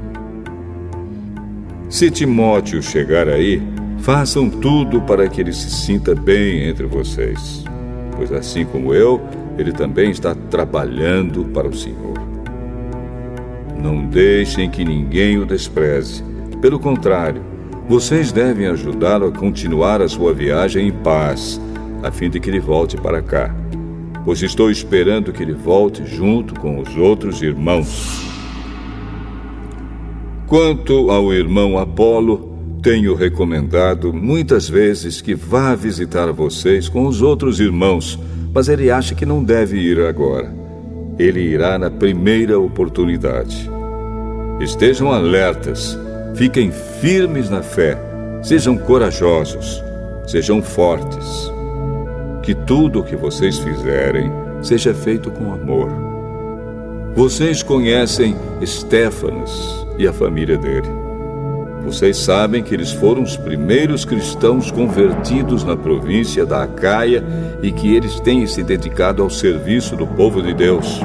Se Timóteo chegar aí, façam tudo para que ele se sinta bem entre vocês, pois assim como eu, ele também está trabalhando para o Senhor. Não deixem que ninguém o despreze. Pelo contrário, vocês devem ajudá-lo a continuar a sua viagem em paz, a fim de que ele volte para cá, pois estou esperando que ele volte junto com os outros irmãos. Quanto ao irmão Apolo, tenho recomendado muitas vezes que vá visitar vocês com os outros irmãos, mas ele acha que não deve ir agora. Ele irá na primeira oportunidade. Estejam alertas, fiquem firmes na fé, sejam corajosos, sejam fortes. Que tudo o que vocês fizerem seja feito com amor. Vocês conhecem Estéfanas e a família dele. Vocês sabem que eles foram os primeiros cristãos convertidos na província da Acaia e que eles têm se dedicado ao serviço do povo de Deus.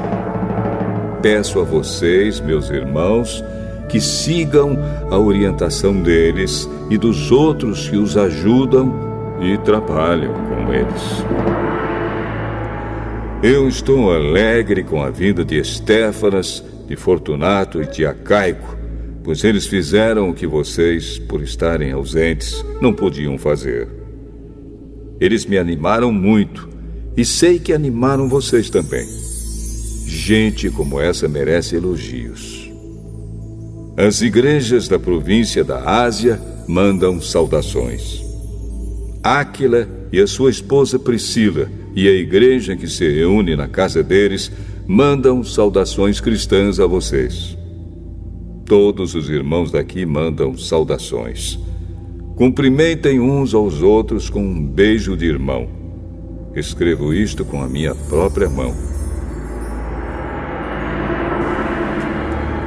Peço a vocês, meus irmãos, que sigam a orientação deles e dos outros que os ajudam e trabalham com eles. Eu estou alegre com a vinda de Estéfanas, de Fortunato e de Acaico, pois eles fizeram o que vocês, por estarem ausentes, não podiam fazer. Eles me animaram muito e sei que animaram vocês também. Gente como essa merece elogios. As igrejas da província da Ásia mandam saudações. Áquila e a sua esposa Priscila e a igreja que se reúne na casa deles mandam saudações cristãs a vocês. Todos os irmãos daqui mandam saudações. Cumprimentem uns aos outros com um beijo de irmão. Escrevo isto com a minha própria mão.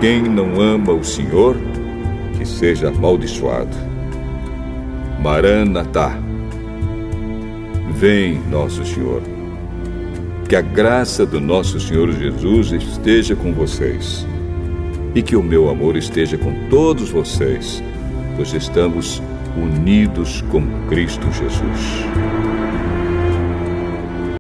Quem não ama o Senhor, que seja amaldiçoado. Maranatá. Vem, nosso Senhor. Que a graça do nosso Senhor Jesus esteja com vocês. E que o meu amor esteja com todos vocês, pois estamos unidos com Cristo Jesus.